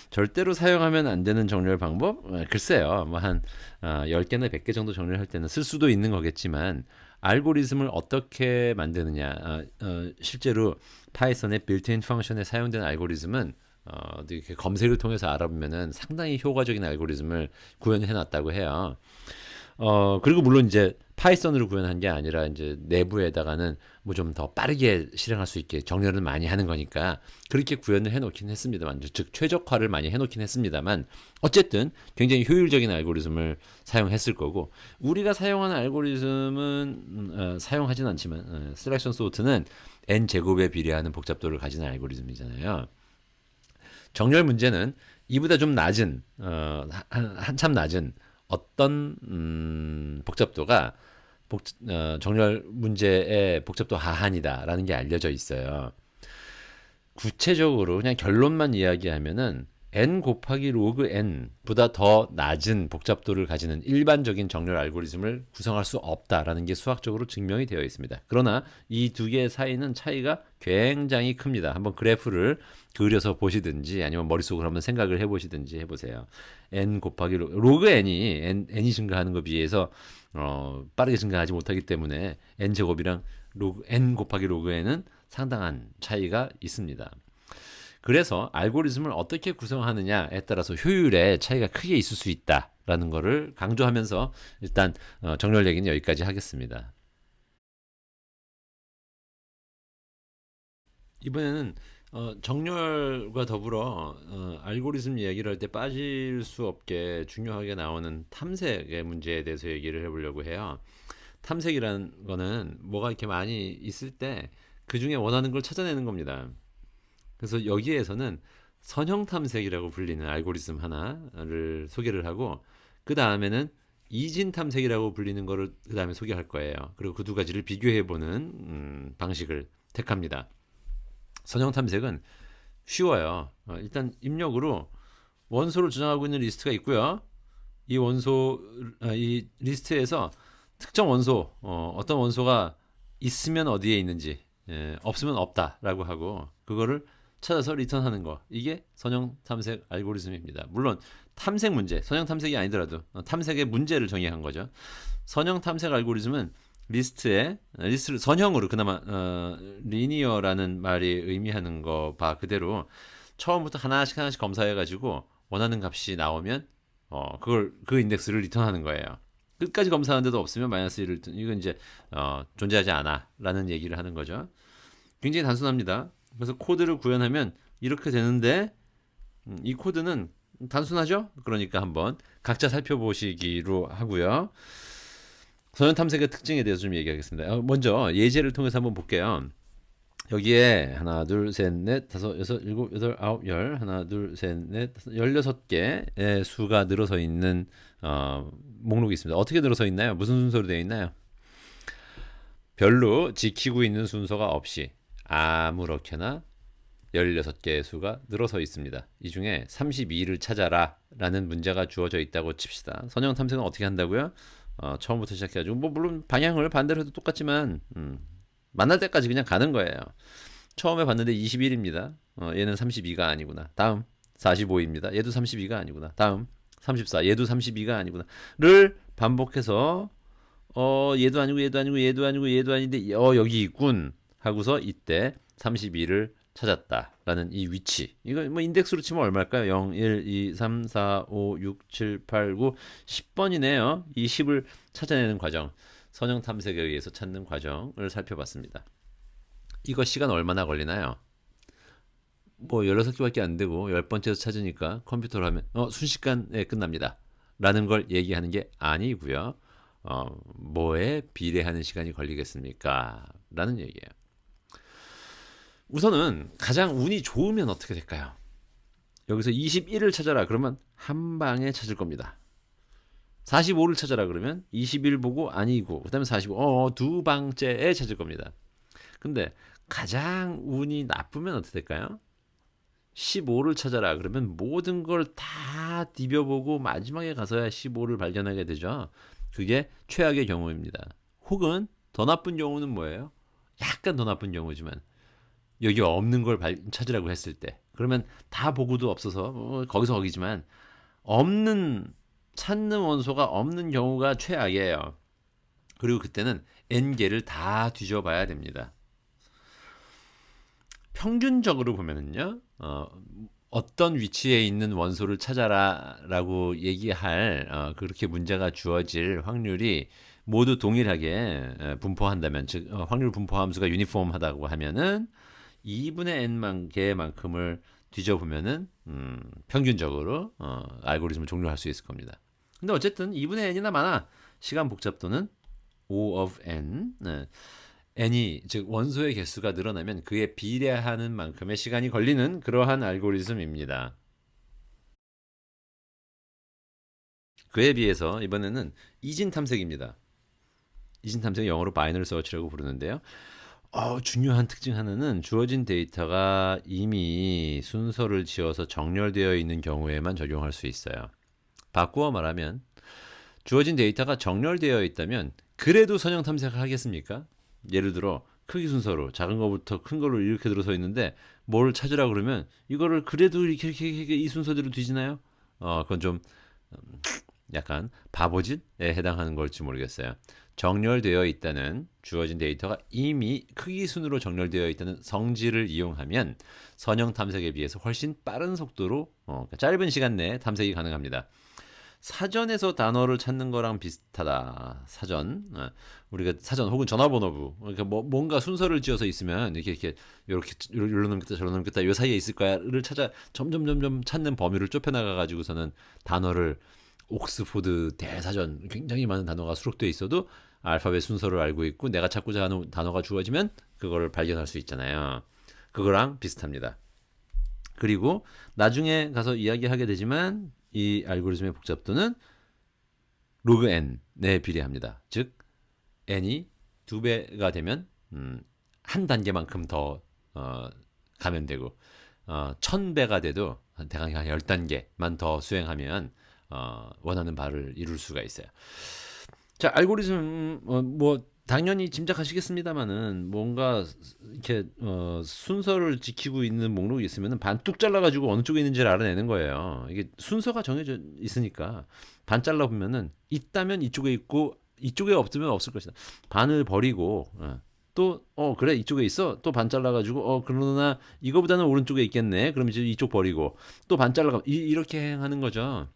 절대로 사용하면 안 되는 정렬 방법? 글쎄요. 뭐 한 10개나 100개 정도 정렬할 때는 쓸 수도 있는 거겠지만 알고리즘을 어떻게 만드느냐. 실제로 파이썬의 빌트인 펑션에 사용되는 알고리즘은 이렇게 검색을 통해서 알아보면은 상당히 효과적인 알고리즘을 구현해 놨다고 해요. 그리고 물론 이제 파이썬으로 구현한 게 아니라 이제 내부에다가는 뭐 좀 더 빠르게 실행할 수 있게 정렬을 많이 하는 거니까 그렇게 구현을 해 놓긴 했습니다만, 즉 최적화를 많이 해 놓긴 했습니다만, 어쨌든 굉장히 효율적인 알고리즘을 사용했을 거고, 우리가 사용하는 알고리즘은 사용하진 않지만 셀렉션 소트는 n 제곱에 비례하는 복잡도를 가지는 알고리즘이잖아요. 정렬 문제는 이보다 좀 낮은 한참 낮은 어떤 복잡도가 정렬 문제의 복잡도 하한이다라는 게 알려져 있어요. 구체적으로 그냥 결론만 이야기하면은 n 곱하기 로그 n보다 더 낮은 복잡도를 가지는 일반적인 정렬 알고리즘을 구성할 수 없다라는 게 수학적으로 증명이 되어 있습니다. 그러나 이 두 개의 사이는 차이가 굉장히 큽니다. 한번 그래프를 그려서 보시든지 아니면 머릿속으로 한번 생각을 해보시든지 해보세요. n 곱하기 로그 n이 증가하는 것에 비해서 빠르게 증가하지 못하기 때문에 n 제곱이랑 n 곱하기 로그 n은 상당한 차이가 있습니다. 그래서 알고리즘을 어떻게 구성하느냐에 따라서 효율에 차이가 크게 있을 수 있다라는 거를 강조하면서 일단 정렬 얘기는 여기까지 하겠습니다. 이번에는 정렬과 더불어 알고리즘 이야기를 할 때 빠질 수 없게 중요하게 나오는 탐색의 문제에 대해서 얘기를 해보려고 해요. 탐색이라는 거는 뭐가 이렇게 많이 있을 때 그 중에 원하는 걸 찾아내는 겁니다. 그래서 여기에서는 선형 탐색이라고 불리는 알고리즘 하나를 소개를 하고 그 다음에는 이진 탐색이라고 불리는 거를 그 다음에 소개할 거예요. 그리고 그 두 가지를 비교해보는 방식을 택합니다. 선형 탐색은 쉬워요. 일단 입력으로 원소를 저장하고 있는 리스트가 있고요. 이 리스트에서 특정 원소, 어떤 원소가 있으면 어디에 있는지, 없으면 없다라고 하고 그거를 찾아서 리턴하는 거. 이게 선형 탐색 알고리즘입니다. 물론 탐색 문제, 선형 탐색이 아니더라도 탐색의 문제를 정의한 거죠. 선형 탐색 알고리즘은 리스트를 선형으로 그나마 리니어라는 말이 의미하는 거 봐 그대로 처음부터 하나씩 검사해 가지고 원하는 값이 나오면 그걸 그 인덱스를 리턴하는 거예요. 끝까지 검사하는데도 없으면 마이너스 1을 이건 이제 존재하지 않아라는 얘기를 하는 거죠. 굉장히 단순합니다. 그래서 코드를 구현하면 이렇게 되는데 이 코드는 단순하죠? 그러니까 한번 각자 살펴보시기로 하고요. 선형 탐색의 특징에 대해서 좀 얘기하겠습니다. 먼저 예제를 통해서 한번 볼게요. 여기에 하나, 둘, 셋, 넷, 다섯, 여섯, 일곱, 여덟, 아홉, 열, 하나, 둘, 셋, 넷, 16개의 수가 늘어서 있는 목록이 있습니다. 어떻게 늘어서 있나요? 무슨 순서로 되어 있나요? 별로 지키고 있는 순서가 없이 아무렇게나 16개의 수가 늘어서 있습니다. 이 중에 32를 찾아라 라는 문제가 주어져 있다고 칩시다. 선형 탐색은 어떻게 한다고요? 처음부터 시작해가지고 뭐 물론 방향을 반대로 해도 똑같지만 만날 때까지 그냥 가는 거예요. 처음에 봤는데 21입니다. 얘는 32가 아니구나. 다음 45입니다. 얘도 32가 아니구나. 다음 34. 얘도 32가 아니구나. 를 반복해서 얘도 아니고 얘도 아니고 얘도 아니고 얘도 아닌데 여기 있군 하고서 이때 32를 찾았다라는 이 위치. 이거 뭐 인덱스로 치면 얼마일까요? 0, 1, 2, 3, 4, 5, 6, 7, 8, 9, 10번이네요. 이 10을 찾아내는 과정. 선형 탐색에 의해서 찾는 과정을 살펴봤습니다. 이거 시간 얼마나 걸리나요? 뭐 16개밖에 안 되고 10번째에서 찾으니까 컴퓨터로 하면 순식간에 끝납니다. 라는 걸 얘기하는 게 아니고요. 뭐에 비례하는 시간이 걸리겠습니까? 라는 얘기예요. 우선은 가장 운이 좋으면 어떻게 될까요? 여기서 21을 찾아라 그러면 한 방에 찾을 겁니다. 45를 찾아라 그러면 21 보고 아니고 그다음에 45 두 방째에 찾을 겁니다. 근데 가장 운이 나쁘면 어떻게 될까요? 15를 찾아라 그러면 모든 걸 다 뒤벼보고 마지막에 가서야 15를 발견하게 되죠. 그게 최악의 경우입니다. 혹은 더 나쁜 경우는 뭐예요? 약간 더 나쁜 경우지만 여기 없는 걸 찾으라고 했을 때 그러면 다 보고도 없어서 거기서 거기지만 없는 찾는 원소가 없는 경우가 최악이에요. 그리고 그때는 n개를 다 뒤져봐야 됩니다. 평균적으로 보면은요, 어떤 위치에 있는 원소를 찾아라라고 얘기할 그렇게 문제가 주어질 확률이 모두 동일하게 분포한다면, 즉 확률 분포 함수가 유니폼하다고 하면은 2분의 n만 개만큼을 뒤져보면은 평균적으로 알고리즘을 종료할 수 있을 겁니다. 근데 어쨌든 2분의 n이나 많아. 시간 복잡도는 O of n. 네. n이 즉 원소의 개수가 늘어나면 그에 비례하는 만큼의 시간이 걸리는 그러한 알고리즘입니다. 그에 비해서 이번에는 이진 탐색입니다. 이진 탐색은 영어로 바이너리 서치라고 부르는데요. 중요한 특징 하나는 주어진 데이터가 이미 순서를 지어서 정렬되어 있는 경우에만 적용할 수 있어요. 바꾸어 말하면 주어진 데이터가 정렬되어 있다면 그래도 선형 탐색을 하겠습니까? 예를 들어 크기 순서로 작은 거부터 큰 걸로 이렇게 들어서 있는데 뭘 찾으라 그러면 이거를 그래도 이렇게 이 순서대로 뒤지나요? 그건 좀 약간 바보짓에 해당하는 걸지 모르겠어요. 정렬되어 있다는 주어진 데이터가 이미 크기 순으로 정렬되어 있다는 성질을 이용하면 선형 탐색에 비해서 훨씬 빠른 속도로 그러니까 짧은 시간 내에 탐색이 가능합니다. 사전에서 단어를 찾는 거랑 비슷하다. 사전. 우리가 사전 혹은 전화번호부. 그러니까 뭔가 순서를 지어서 있으면 이렇게 요런 놈겠다 저런 놈겠다 요 사이에 있을 거야를 찾아 점점 찾는 범위를 좁혀 나가 가지고서는 단어를 옥스포드 대사전 굉장히 많은 단어가 수록되어 있어도 알파벳 순서를 알고 있고 내가 찾고자 하는 단어가 주어지면 그거를 발견할 수 있잖아요. 그거랑 비슷합니다. 그리고 나중에 가서 이야기하게 되지만 이 알고리즘의 복잡도는 로그 n에 비례합니다. 즉 n이 2배가 되면 한 단계만큼 더 가면 되고 1000배가 돼도 대강 한 10단계만 더 수행하면 원하는 바를 이룰 수가 있어요. 자, 알고리즘 뭐 당연히 짐작하시겠습니다만은 뭔가 이렇게 순서를 지키고 있는 목록이 있으면은 반뚝 잘라가지고 어느 쪽에 있는지를 알아내는 거예요. 이게 순서가 정해져 있으니까 반 잘라 보면은 있다면 이쪽에 있고 이쪽에 없으면 없을 것이다. 반을 버리고 또 그래 이쪽에 있어 또 반 잘라가지고 그러나 이거보다는 오른쪽에 있겠네. 그럼 이제 이쪽 버리고 또 반 잘라가 이렇게 행하는 거죠.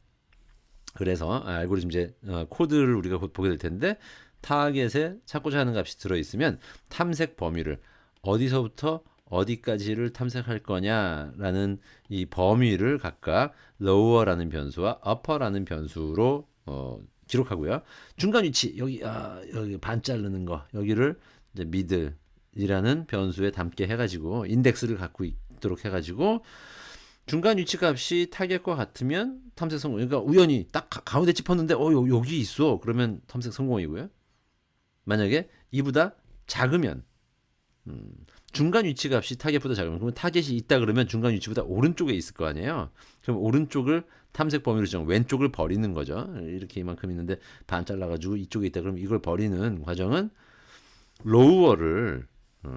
그래서 알고리즘 이제 코드를 우리가 곧 보게 될 텐데 타겟에 찾고자 하는 값이 들어있으면 탐색 범위를 어디서부터 어디까지를 탐색할 거냐라는 이 범위를 각각 lower라는 변수와 upper라는 변수로 기록하고요. 중간 위치 여기 반 자르는 거 여기를 이제 middle이라는 변수에 담게 해가지고 인덱스를 갖고 있도록 해가지고 중간 위치 값이 타겟과 같으면 탐색 성공. 그러니까 우연히 딱 가운데 짚었는데 여기 있어. 그러면 탐색 성공이고요. 만약에 이보다 작으면 중간 위치 값이 타겟보다 작으면 그러면 타겟이 있다 그러면 중간 위치보다 오른쪽에 있을 거 아니에요. 그럼 오른쪽을 탐색 범위로 지정 왼쪽을 버리는 거죠. 이렇게 이만큼 있는데 반 잘라가지고 이쪽에 있다 그러면 이걸 버리는 과정은 로우어를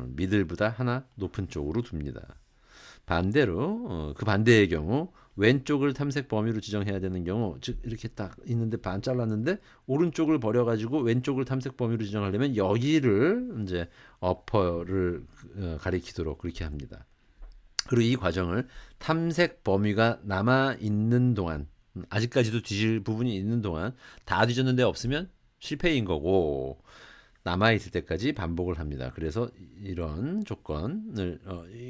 미들보다 하나 높은 쪽으로 둡니다. 반대로 그 반대의 경우 왼쪽을 탐색 범위로 지정해야 되는 경우 즉 이렇게 딱 있는데 반 잘랐는데 오른쪽을 버려가지고 왼쪽을 탐색 범위로 지정하려면 여기를 이제 어퍼를 가리키도록 그렇게 합니다. 그리고 이 과정을 탐색 범위가 남아 있는 동안 아직까지도 뒤질 부분이 있는 동안 다 뒤졌는데 없으면 실패인 거고 남아있을 때까지 반복을 합니다. 그래서 이런 조건을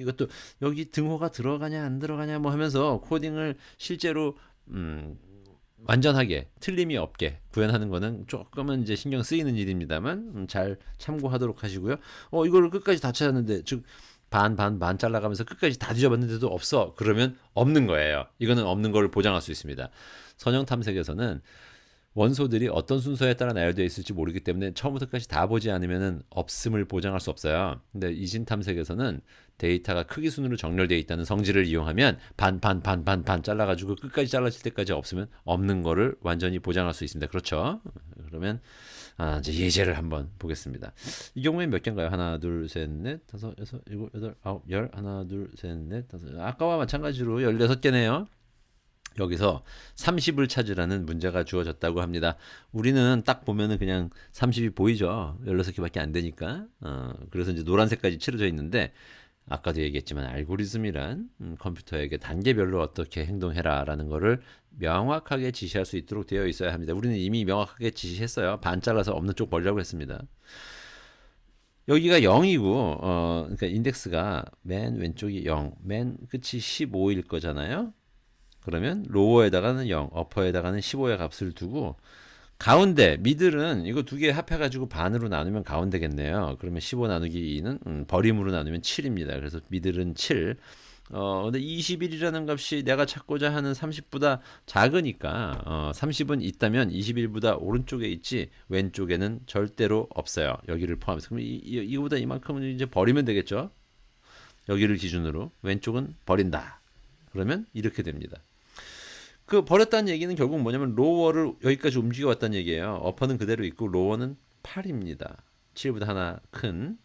이것도 여기 등호가 들어가냐 안 들어가냐 뭐 하면서 코딩을 실제로 완전하게 틀림이 없게 구현하는 거는 조금은 이제 신경 쓰이는 일입니다만 잘 참고하도록 하시고요. 이걸 끝까지 다 찾았는데 즉 반 잘라가면서 끝까지 다 뒤져봤는데도 없어. 그러면 없는 거예요. 이거는 없는 걸 보장할 수 있습니다. 선형 탐색에서는 원소들이 어떤 순서에 따라 나열되어 있을지 모르기 때문에 처음부터까지 다 보지 않으면 없음을 보장할 수 없어요. 근데 이진 탐색에서는 데이터가 크기 순으로 정렬되어 있다는 성질을 이용하면 반 잘라가지고 끝까지 잘라질 때까지 없으면 없는 거를 완전히 보장할 수 있습니다. 그렇죠? 그러면 이제 예제를 한번 보겠습니다. 이 경우에 몇 개인가요? 하나, 둘, 셋, 넷, 다섯, 여섯, 일곱, 여덟, 아홉, 열. 하나, 둘, 셋, 넷, 다섯. 아까와 마찬가지로 16개네요. 여기서 30을 찾으라는 문제가 주어졌다고 합니다. 우리는 딱 보면은 그냥 30이 보이죠. 16개밖에 안 되니까. 그래서 이제 노란색까지 칠해져 있는데 아까도 얘기했지만 알고리즘이란 컴퓨터에게 단계별로 어떻게 행동해라라는 거를 명확하게 지시할 수 있도록 되어 있어야 합니다. 우리는 이미 명확하게 지시했어요. 반 잘라서 없는 쪽 버리라고 했습니다. 여기가 0이고 그러니까 인덱스가 맨 왼쪽이 0, 맨 끝이 15일 거잖아요. 그러면 로어에다가는 0, 어퍼에다가는 15의 값을 두고 가운데 미들은 이거 두 개 합해가지고 반으로 나누면 가운데겠네요. 그러면 15 나누기 2는 버림으로 나누면 7입니다. 그래서 미들은 7. 근데 21이라는 값이 내가 찾고자 하는 30보다 작으니까 30은 있다면 21보다 오른쪽에 있지 왼쪽에는 절대로 없어요. 여기를 포함해서 그럼 이거보다 이만큼은 이제 버리면 되겠죠. 여기를 기준으로 왼쪽은 버린다. 그러면 이렇게 됩니다. 그 버렸다는 얘기는 결국 뭐냐면 로어를 여기까지 움직여 왔다는 얘기예요. 어퍼는 그대로 있고 로어는 8입니다. 7보다 하나 큰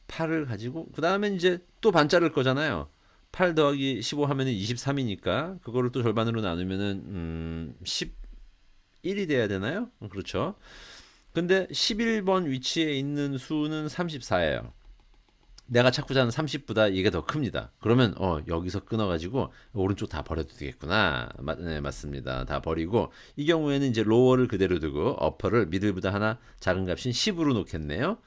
8을 가지고 그 다음에 이제 또 반 자를 거잖아요. 8 더하기 15 하면은 23이니까 그거를 또 절반으로 나누면은 10 1이 돼야 되나요? 그렇죠. 근데 11번 위치에 있는 수는 34예요. 내가 찾고자 하는 30보다 이게 더 큽니다. 그러면 여기서 끊어가지고 오른쪽 다 버려도 되겠구나. 네, 맞습니다. 다 버리고 이 경우에는 이제 로어를 그대로 두고 어퍼를 미들보다 하나 작은 값인 10으로 놓겠네요.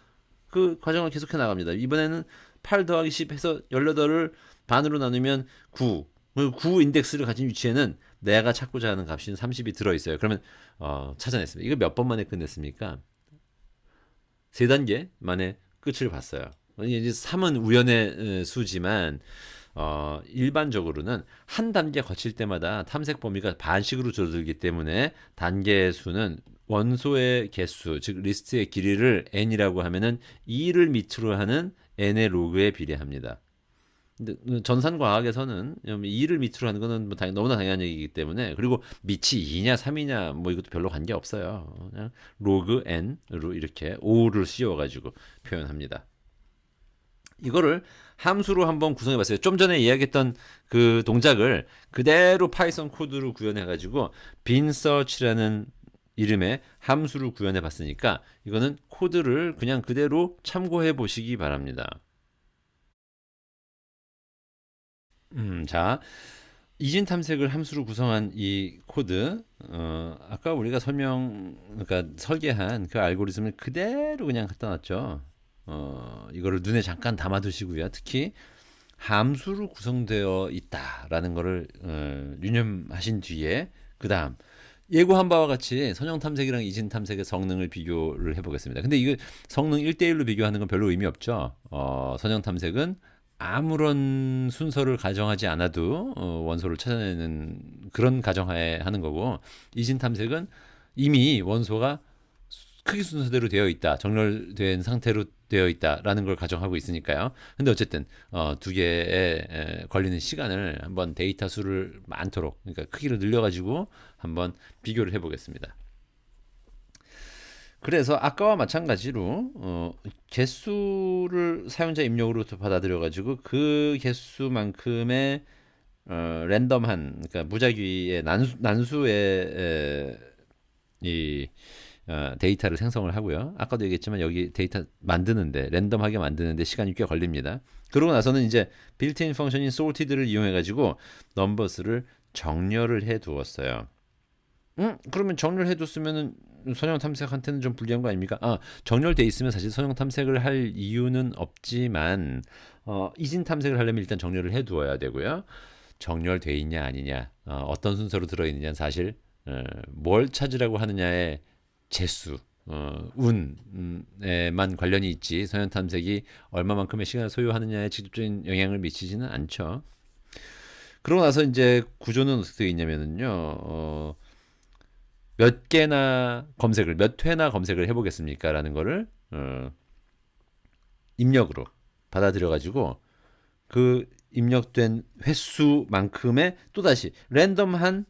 그 과정을 계속해 나갑니다. 이번에는 8 더하기 10 해서 18을 반으로 나누면 9. 그 9 인덱스를 가진 위치에는 내가 찾고자 하는 값인 30이 들어있어요. 그러면 찾아냈습니다. 이거 몇 번 만에 끝냈습니까? 세 단계 만에 끝을 봤어요. 이제 3은 우연의 수지만 일반적으로는 한 단계 거칠 때마다 탐색 범위가 반씩으로 줄어들기 때문에 단계 수는 원소의 개수, 즉 리스트의 길이를 n이라고 하면은 2를 밑으로 하는 n의 로그에 비례합니다. 근데 전산과학에서는 2를 밑으로 하는 거는 뭐 너무나 당연한 얘기이기 때문에, 그리고 밑이 2냐 3이냐 뭐 이것도 별로 관계 없어요. 그냥 로그 n으로 이렇게 5를 씌워가지고 표현합니다. 이거를 함수로 한번 구성해 봤어요. 좀 전에 이야기했던 그 동작을 그대로 파이썬 코드로 구현해 가지고 빈 서치라는 이름의 함수를 구현해 봤으니까 이거는 코드를 그냥 그대로 참고해 보시기 바랍니다. 자, 이진 탐색을 함수로 구성한 이 코드, 아까 우리가 그러니까 설계한 그 알고리즘을 그대로 그냥 갖다 놨죠. 이거를 눈에 잠깐 담아두시고요. 특히 함수로 구성되어 있다라는 거를 유념하신 뒤에 그 다음 예고한 바와 같이 선형 탐색이랑 이진 탐색의 성능을 비교를 해보겠습니다. 근데 이거 성능 1대1로 비교하는 건 별로 의미 없죠. 선형 탐색은 아무런 순서를 가정하지 않아도 원소를 찾아내는 그런 가정하에 하는 거고, 이진 탐색은 이미 원소가 크기 순서대로 되어 있다, 정렬된 상태로 되어 있다라는 걸 가정하고 있으니까요. 근데 어쨌든 두 개에 걸리는 시간을 한번 데이터 수를 많도록, 그러니까 크기를 늘려가지고 한번 비교를 해보겠습니다. 그래서 아까와 마찬가지로 개수를 사용자 입력으로 받아들여가지고 그 개수만큼의 랜덤한, 그러니까 무작위의 난수의 이 데이터를 생성을 하고요. 아까도 얘기했지만 여기 데이터 만드는데, 랜덤하게 만드는데 시간이 꽤 걸립니다. 그러고 나서는 이제 빌트인 펑션인 sorted를 이용해 가지고 넘버스를 정렬을 해 두었어요. 그러면 정렬해 뒀으면은 선형 탐색한테는 좀 불리한 거 아닙니까? 정렬돼 있으면 사실 선형 탐색을 할 이유는 없지만 이진 탐색을 하려면 일단 정렬을 해 두어야 되고요. 정렬돼 있냐 아니냐, 어떤 순서로 들어 있느냐는 사실 뭘 찾으라고 하느냐에 재수, 운에만 관련이 있지, 선형 탐색이 얼마만큼의 시간을 소요하느냐에 직접적인 영향을 미치지는 않죠. 그러고 나서 이제 구조는 어떻게 되어 있냐면요, 몇 개나 검색을, 몇 회나 검색을 해보겠습니까? 라는 거를 입력으로 받아들여가지고 그 입력된 횟수만큼의 또다시 랜덤한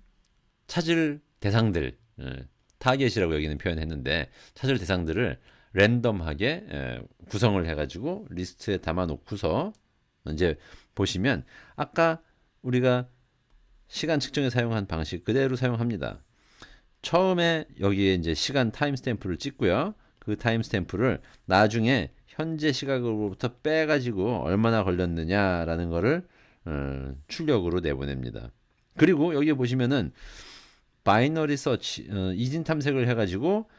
찾을 대상들, 타겟이라고 여기는 표현했는데 찾을 대상들을 랜덤하게 구성을 해가지고 리스트에 담아놓고서 이제 보시면 아까 우리가 시간 측정에 사용한 방식 그대로 사용합니다. 처음에 여기에 이제 시간 타임스탬프를 찍고요. 그 타임스탬프를 나중에 현재 시각으로부터 빼가지고 얼마나 걸렸느냐라는 거를 출력으로 내보냅니다. 그리고 여기 보시면은 바이너리 서치, 이진 탐색을 해가지고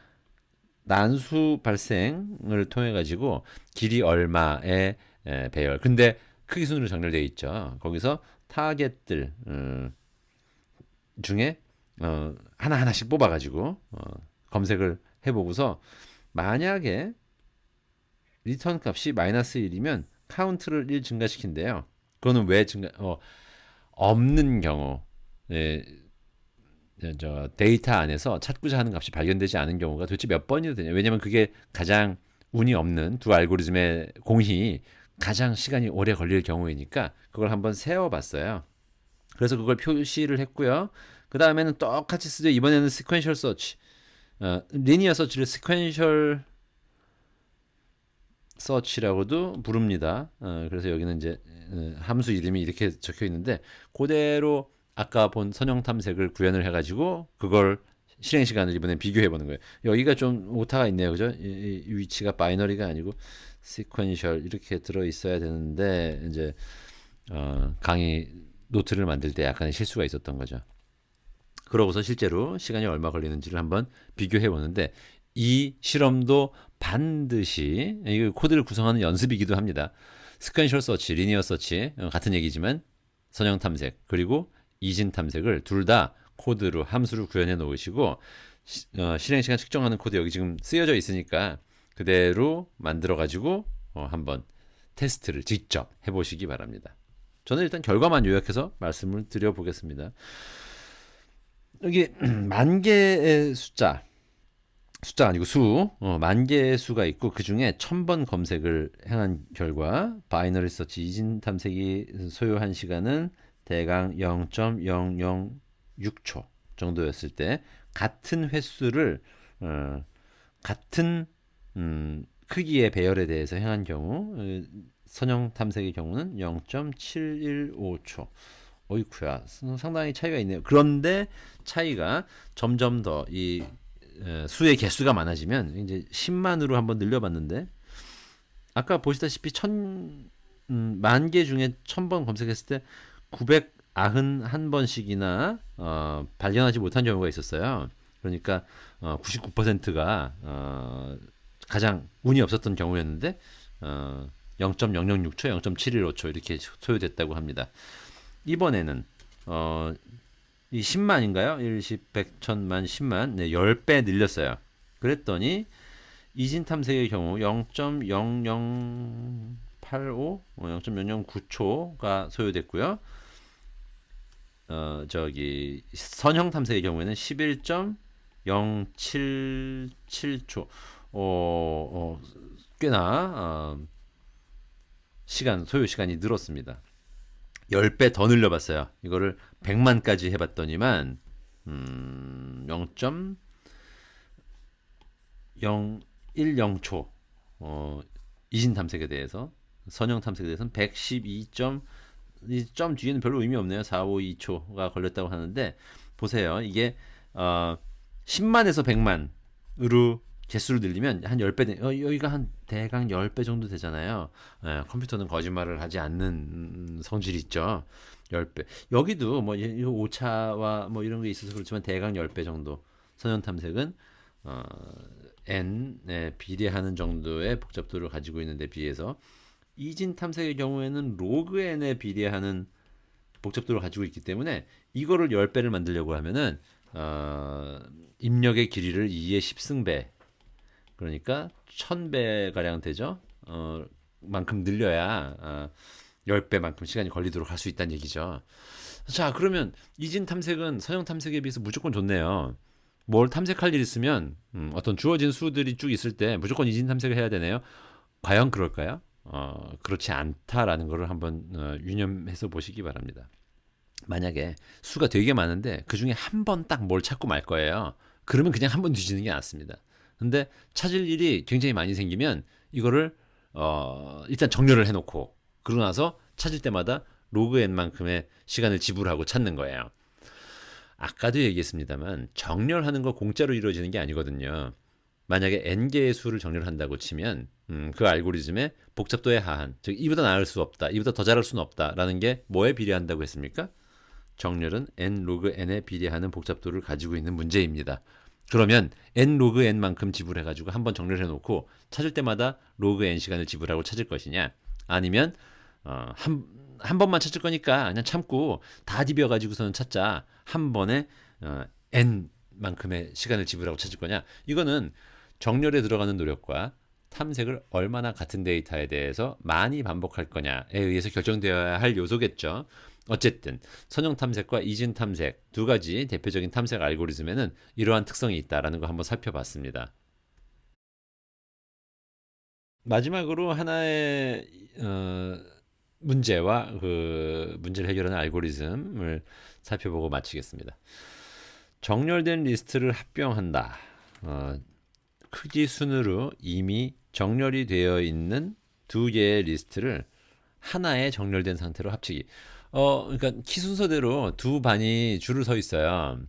난수 발생을 통해 가지고 길이 얼마의 배열. 근데 크기 순으로 정렬되어 있죠. 거기서 타겟들 중에 하나하나씩 뽑아가지고 검색을 해보고서 만약에 리턴 값이 마이너스 1이면 카운트를 1 증가시킨대요. 그거는 왜 없는 경우, 저 데이터 안에서 찾고자 하는 값이 발견되지 않은 경우가 도대체 몇 번이 되냐. 왜냐면 그게 가장 운이 없는 두 알고리즘의 공이 가장 시간이 오래 걸릴 경우이니까 그걸 한번 세어봤어요. 그래서 그걸 표시를 했고요. 그 다음에는 똑같이 쓰죠. 이번에는 시퀀셜 서치, 리니어 서치를 시퀀셜 서치라고도 부릅니다. 그래서 여기는 이제 함수 이름이 이렇게 적혀 있는데 그대로 아까 본 선형 탐색을 구현을 해가지고 그걸 실행 시간을 이번엔 비교해 보는 거예요. 여기가 좀 오타가 있네요, 그죠? 이 위치가 바이너리가 아니고 시퀀셜 이렇게 들어 있어야 되는데 이제 강의 노트를 만들 때 약간의 실수가 있었던 거죠. 그러고서 실제로 시간이 얼마 걸리는지를 한번 비교해 보는데 이 실험도 반드시 이 코드를 구성하는 연습이기도 합니다. 스퀘셜 서치, 리니어 서치 같은 얘기지만 선형 탐색 그리고 이진 탐색을 둘 다 코드로 함수로 구현해 놓으시고 실행 시간 측정하는 코드 여기 지금 쓰여져 있으니까 그대로 만들어 가지고 한번 테스트를 직접 해보시기 바랍니다. 저는 일단 결과만 요약해서 말씀을 드려보겠습니다. 여기 만 개의 숫자 아니고 만 개의 수가 있고 그 중에 1000번 검색을 행한 결과 바이너리 서치 이진 탐색이 소요한 시간은 대강 0.006초 정도였을 때 같은 횟수를 같은 크기의 배열에 대해서 행한 경우 선형 탐색의 경우는 0.715초. 어이쿠야 상당히 차이가 있네요. 그런데 차이가 점점 더 이 수의 개수가 많아지면 이제 10만으로 한번 늘려봤는데 아까 보시다시피 만 개 중에 1000번 검색했을 때 991번씩이나 발견하지 못한 경우가 있었어요. 그러니까 99%가 가장 운이 없었던 경우였는데 0.006초, 0.715초 이렇게 소요됐다고 합니다. 이번에는 이 10만인가요? 1, 10, 100, 1000만, 10만 네, 10배 늘렸어요. 그랬더니 이진 탐색의 경우 0.0085, 0.009초가 소요됐고요. 저기 선형 탐색의 경우에는 11.077초. 꽤나 소요 시간이 늘었습니다. 10배 더 늘려봤어요. 이거를 100만까지 해봤더니만 0.010초 이진 탐색에 대해서 선형 탐색에 대해서는 112점 이 점 뒤에는 별로 의미 없네요. 452초가 걸렸다고 하는데 보세요. 이게 10만에서 100만으로 개수를 늘리면 한 10배 여기가 한 대강 10배 정도 되잖아요. 컴퓨터는 거짓말을 하지 않는 성질이 있죠. 10배. 여기도 뭐 오차와 뭐 이런 게 있어서 그렇지만 대강 10배 정도. 선형 탐색은 n에 비례하는 정도의 복잡도를 가지고 있는 데 비해서 이진 탐색의 경우에는 로그 n에 비례하는 복잡도를 가지고 있기 때문에 이거를 10배를 만들려고 하면은 입력의 길이를 2의 10승배 그러니까 1000배 가량 되죠. 만큼 늘려야 10배만큼 시간이 걸리도록 할 수 있다는 얘기죠. 자, 그러면 이진 탐색은 선형 탐색에 비해서 무조건 좋네요. 뭘 탐색할 일 있으면 어떤 주어진 수들이 쭉 있을 때 무조건 이진 탐색을 해야 되네요. 과연 그럴까요? 그렇지 않다라는 것을 한번 유념해서 보시기 바랍니다. 만약에 수가 되게 많은데 그 중에 한 번 딱 뭘 찾고 말 거예요. 그러면 그냥 한 번 뒤지는 게 낫습니다. 근데 찾을 일이 굉장히 많이 생기면 이거를 일단 정렬을 해놓고 그러고 나서 찾을 때마다 로그 n만큼의 시간을 지불하고 찾는 거예요. 아까도 얘기했습니다만 정렬하는 거 공짜로 이루어지는 게 아니거든요. 만약에 n개의 수를 정렬한다고 치면 그 알고리즘의 복잡도의 하한, 즉 이보다 나을 수 없다, 이보다 더 잘할 수는 없다라는 게 뭐에 비례한다고 했습니까? 정렬은 n 로그 n에 비례하는 복잡도를 가지고 있는 문제입니다. 그러면 n 로그 n만큼 지불해가지고 한번 정렬해 놓고 찾을 때마다 로그 n 시간을 지불하고 찾을 것이냐, 아니면 한 번만 찾을 거니까 그냥 참고 다 디벼가지고서는 찾자, 한 번에 n 만큼의 시간을 지불하고 찾을 거냐. 이거는 정렬에 들어가는 노력과 탐색을 얼마나 같은 데이터에 대해서 많이 반복할 거냐에 의해서 결정되어야 할 요소겠죠. 어쨌든 선형 탐색과 이진 탐색 두 가지 대표적인 탐색 알고리즘에는 이러한 특성이 있다라는 거 한번 살펴봤습니다. 마지막으로 하나의 문제와 그 문제를 해결하는 알고리즘을 살펴보고 마치겠습니다. 정렬된 리스트를 합병한다. 크기 순으로 이미 정렬이 되어 있는 두 개의 리스트를 하나의 정렬된 상태로 합치기. 그러니까 키 순서대로 두 반이 줄을 서 있어요.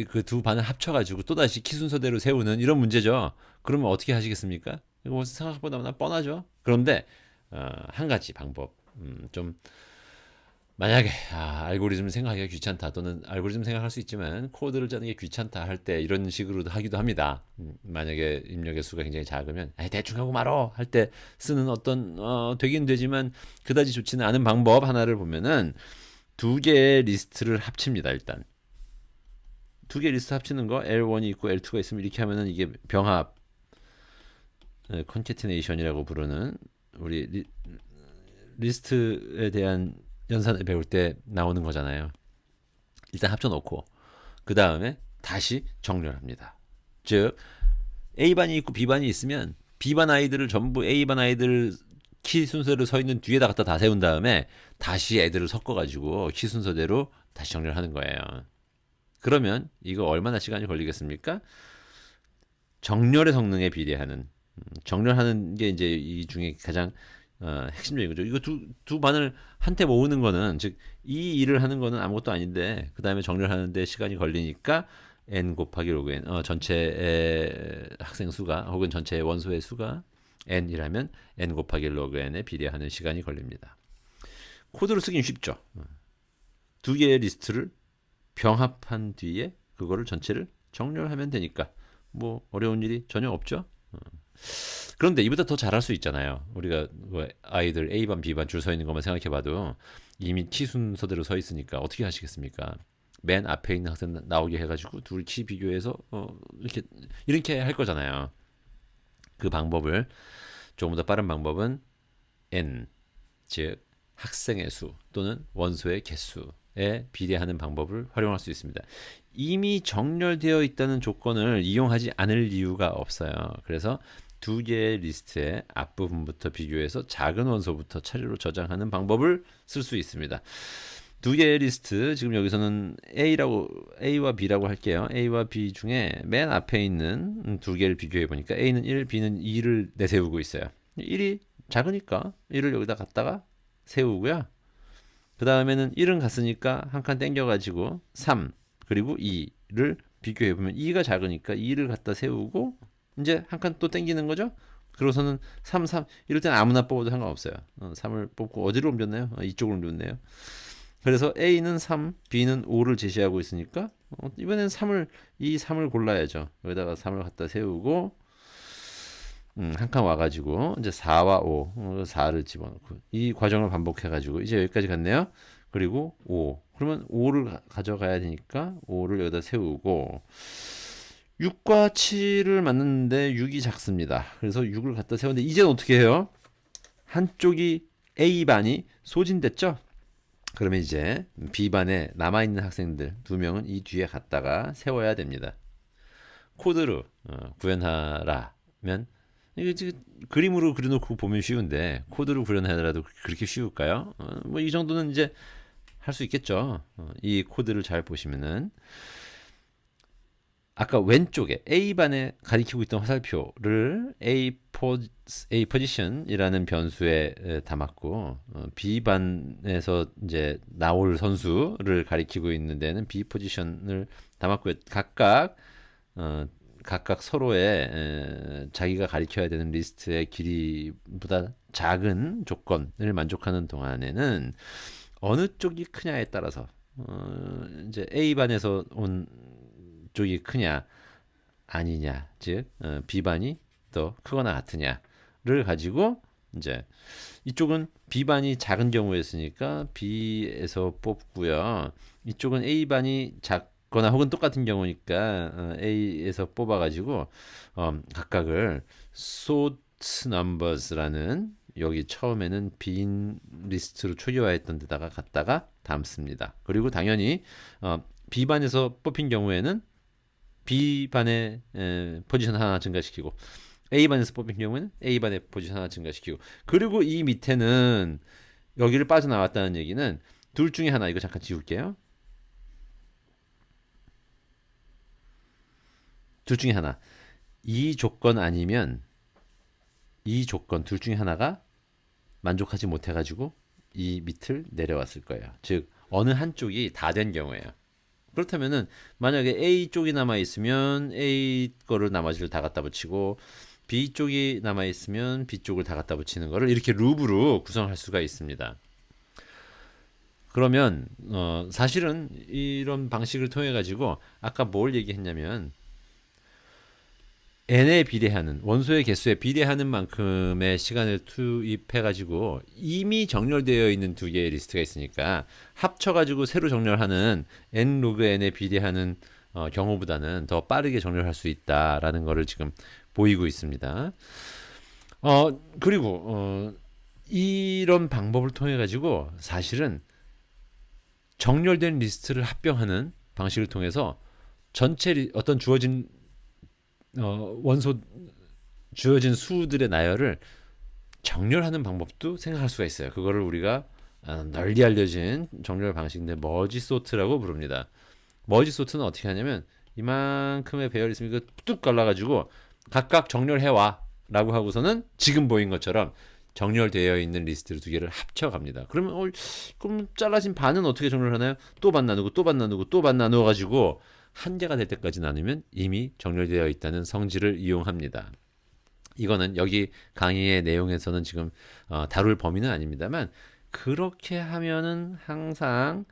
그 두 반을 합쳐가지고 또다시 키 순서대로 세우는 이런 문제죠. 그러면 어떻게 하시겠습니까? 이거 생각보다 뻔하죠. 그런데 한 가지 방법, 좀 만약에 알고리즘 생각하기가 귀찮다 또는 알고리즘 생각할 수 있지만 코드를 짜는 게 귀찮다 할 때 이런 식으로도 하기도 합니다. 만약에 입력의 수가 굉장히 작으면 대충 하고 말어 할 때 쓰는 어떤 되긴 되지만 그다지 좋지는 않은 방법 하나를 보면은 두 개의 리스트를 합칩니다. 일단 두 개 리스트 합치는 거 L1이 있고 L2가 있으면 이렇게 하면은 이게 병합 컨캐티네이션이라고 부르는 우리 리스트에 대한 연산을 배울 때 나오는 거잖아요. 일단 합쳐놓고 그 다음에 다시 정렬합니다. 즉 A반이 있고 B반이 있으면 B반 아이들을 전부 A반 아이들 키 순서대로 서 있는 뒤에다 갖다 다 세운 다음에 다시 애들을 섞어가지고 키 순서대로 다시 정렬하는 거예요. 그러면 이거 얼마나 시간이 걸리겠습니까? 정렬의 성능에 비례하는 정렬하는 게 이제 이 중에 가장 핵심적인 거죠. 이거 두 반을 한테 모으는 거는 즉 이 일을 하는 거는 아무것도 아닌데 그 다음에 정렬하는데 시간이 걸리니까 n 곱하기 로그 n 전체의 학생 수가 혹은 전체의 원소의 수가 n이라면 n 곱하기 로그 n에 비례하는 시간이 걸립니다. 코드로 쓰긴 쉽죠. 두 개의 리스트를 병합한 뒤에 그거를 전체를 정렬하면 되니까 뭐 어려운 일이 전혀 없죠. 그런데 이보다 더 잘할 수 있잖아요. 우리가 아이들 A반, B반 줄 서 있는 것만 생각해봐도 이미 키 순서대로 서 있으니까 어떻게 하시겠습니까? 맨 앞에 있는 학생 나오게 해가지고 둘 키 비교해서 이렇게 할 거잖아요. 그 방법을 조금 더 빠른 방법은 n 즉 학생의 수 또는 원소의 개수에 비례하는 방법을 활용할 수 있습니다. 이미 정렬되어 있다는 조건을 이용하지 않을 이유가 없어요. 그래서 두 개의 리스트의 앞부분부터 비교해서 작은 원소부터 차례로 저장하는 방법을 쓸 수 있습니다. 두 개의 리스트 지금 여기서는 A와 B라고 할게요. A와 B 중에 맨 앞에 있는 두 개를 비교해 보니까 A는 1, B는 2를 내세우고 있어요. 1이 작으니까 1을 여기다 갖다가 세우고요. 그 다음에는 1은 갔으니까 한 칸 땡겨가지고 3 그리고 2를 비교해 보면 2가 작으니까 2를 갖다 세우고 이제 한 칸 또 땡기는 거죠. 그러고서는 3, 3 이럴 때는 아무나 뽑아도 상관없어요. 3을 뽑고 어디로 옮겼나요? 이쪽으로 옮겼네요. 그래서 A는 3, B는 5를 제시하고 있으니까 이번엔 3을 골라야죠. 여기다가 3을 갖다 세우고 한 칸 와가지고 이제 4와 5, 4를 집어넣고 이 과정을 반복해가지고 이제 여기까지 갔네요. 그리고 5. 그러면 5를 가져가야 되니까 5를 여기다 세우고 6과 7을 맞는데 6이 작습니다. 그래서 6을 갖다 세웠는데 이제는 어떻게 해요? 한쪽이 A반이 소진됐죠? 그러면 이제 B반에 남아있는 학생들 2명은 이 뒤에 갖다가 세워야 됩니다. 코드로 구현하라면 이게 지금 그림으로 그려놓고 보면 쉬운데 코드로 구현하더라도 그렇게 쉬울까요? 뭐 이 정도는 이제 할 수 있겠죠. 이 코드를 잘 보시면은 아까 왼쪽에 A반에 가리키고 있던 화살표를 A 포지션이라는 변수에 담았고 B반에서 이제 나올 선수를 가리키고 있는 데는 B 포지션을 담았고요. 각각 서로의 자기가 가리켜야 되는 리스트의 길이보다 작은 조건을 만족하는 동안에는 어느 쪽이 크냐에 따라서 이제 A반에서 온 쪽이 크냐 아니냐 즉 B반이 더 크거나 같으냐를 가지고 이제 이쪽은 B반이 작은 경우였으니까 B에서 뽑고요. 이쪽은 A반이 작거나 혹은 똑같은 경우니까 A에서 뽑아가지고 각각을 sort numbers라는 여기 처음에는 빈 리스트로 초기화했던 데다가 갖다가 담습니다. 그리고 당연히 B반에서 뽑힌 경우에는 B반의 포지션 하나 증가시키고 A반에서 뽑힌 경우에는 A반의 포지션 하나 증가시키고 그리고 이 밑에는 여기를 빠져나왔다는 얘기는 둘 중에 하나 이거 잠깐 지울게요. 둘 중에 하나 이 조건 아니면 이 조건 둘 중에 하나가 만족하지 못해가지고 이 밑을 내려왔을 거예요. 즉 어느 한쪽이 다 된 경우예요. 그렇다면은 만약에 A 쪽이 남아 있으면 A 거를 나머지를 다 갖다 붙이고 B 쪽이 남아 있으면 B 쪽을 다 갖다 붙이는 거를 이렇게 루브로 구성할 수가 있습니다. 그러면 사실은 이런 방식을 통해 가지고 아까 뭘 얘기했냐면 n에 비례하는 원소의 개수에 비례하는 만큼의 시간을 투입해 가지고 이미 정렬되어 있는 두 개의 리스트가 있으니까 합쳐 가지고 새로 정렬하는 n 로그 n에 비례하는 경우보다는 더 빠르게 정렬할 수 있다라는 거를 지금 보이고 있습니다. 그리고 이런 방법을 통해 가지고 사실은 정렬된 리스트를 합병하는 방식을 통해서 전체 어떤 주어진 원소 주어진 수들의 나열을 정렬하는 방법도 생각할 수가 있어요. 그거를 우리가 널리 알려진 정렬 방식인데 머지 소트라고 부릅니다. 머지 소트는 어떻게 하냐면 이만큼의 배열 있으면 이거 뚝 갈라가지고 각각 정렬해와 라고 하고서는 지금 보인 것처럼 정렬되어 있는 리스트 두 개를 합쳐갑니다. 그러면 그럼 잘라진 반은 어떻게 정렬하나요? 또 반 나누고 또 반 나누고 또 반 나누어 가지고 한 개가 될 때까지 나누면 이미 정렬되어 있다는 성질을 이용합니다. 이거는 여기 강의의 내용에서는 지금 다룰 범위는 아닙니다만 그렇게 하면은 항상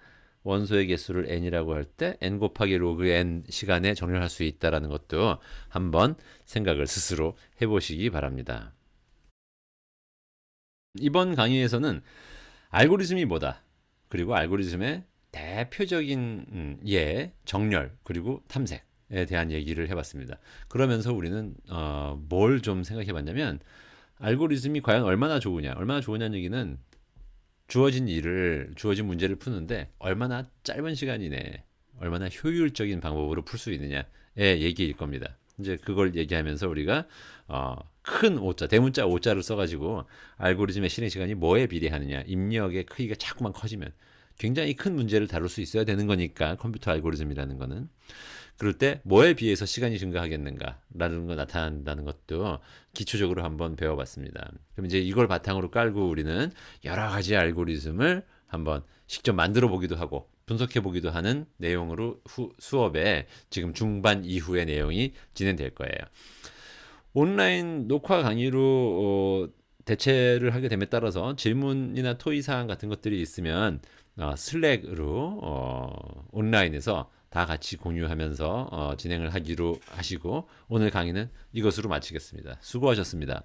원소의 개수를 n이라고 할 때 n 곱하기 로그 n 시간에 정렬할 수 있다는 것도 한번 생각을 스스로 해보시기 바랍니다. 이번 강의에서는 알고리즘이 뭐다, 그리고 알고리즘의 대표적인 예, 정렬, 그리고 탐색에 대한 얘기를 해봤습니다. 그러면서 우리는 뭘 좀 생각해봤냐면 알고리즘이 과연 얼마나 좋으냐는 얘기는 주어진 주어진 문제를 푸는데 얼마나 짧은 시간 이내에 얼마나 효율적인 방법으로 풀 수 있느냐의 얘기일 겁니다. 이제 그걸 얘기하면서 우리가 큰 오자, 대문자 오자를 써가지고 알고리즘의 실행 시간이 뭐에 비례하느냐, 입력의 크기가 자꾸만 커지면 굉장히 큰 문제를 다룰 수 있어야 되는 거니까 컴퓨터 알고리즘이라는 거는 그럴 때 뭐에 비해서 시간이 증가하겠는가라는 거 나타난다는 것도 기초적으로 한번 배워봤습니다. 그럼 이제 이걸 바탕으로 깔고 우리는 여러 가지 알고리즘을 한번 직접 만들어 보기도 하고 분석해 보기도 하는 내용으로 수업에 지금 중반 이후의 내용이 진행될 거예요. 온라인 녹화 강의로 대체를 하게 됨에 따라서 질문이나 토의 사항 같은 것들이 있으면 슬랙으로 온라인에서 다 같이 공유하면서 진행을 하기로 하시고 오늘 강의는 이것으로 마치겠습니다. 수고하셨습니다.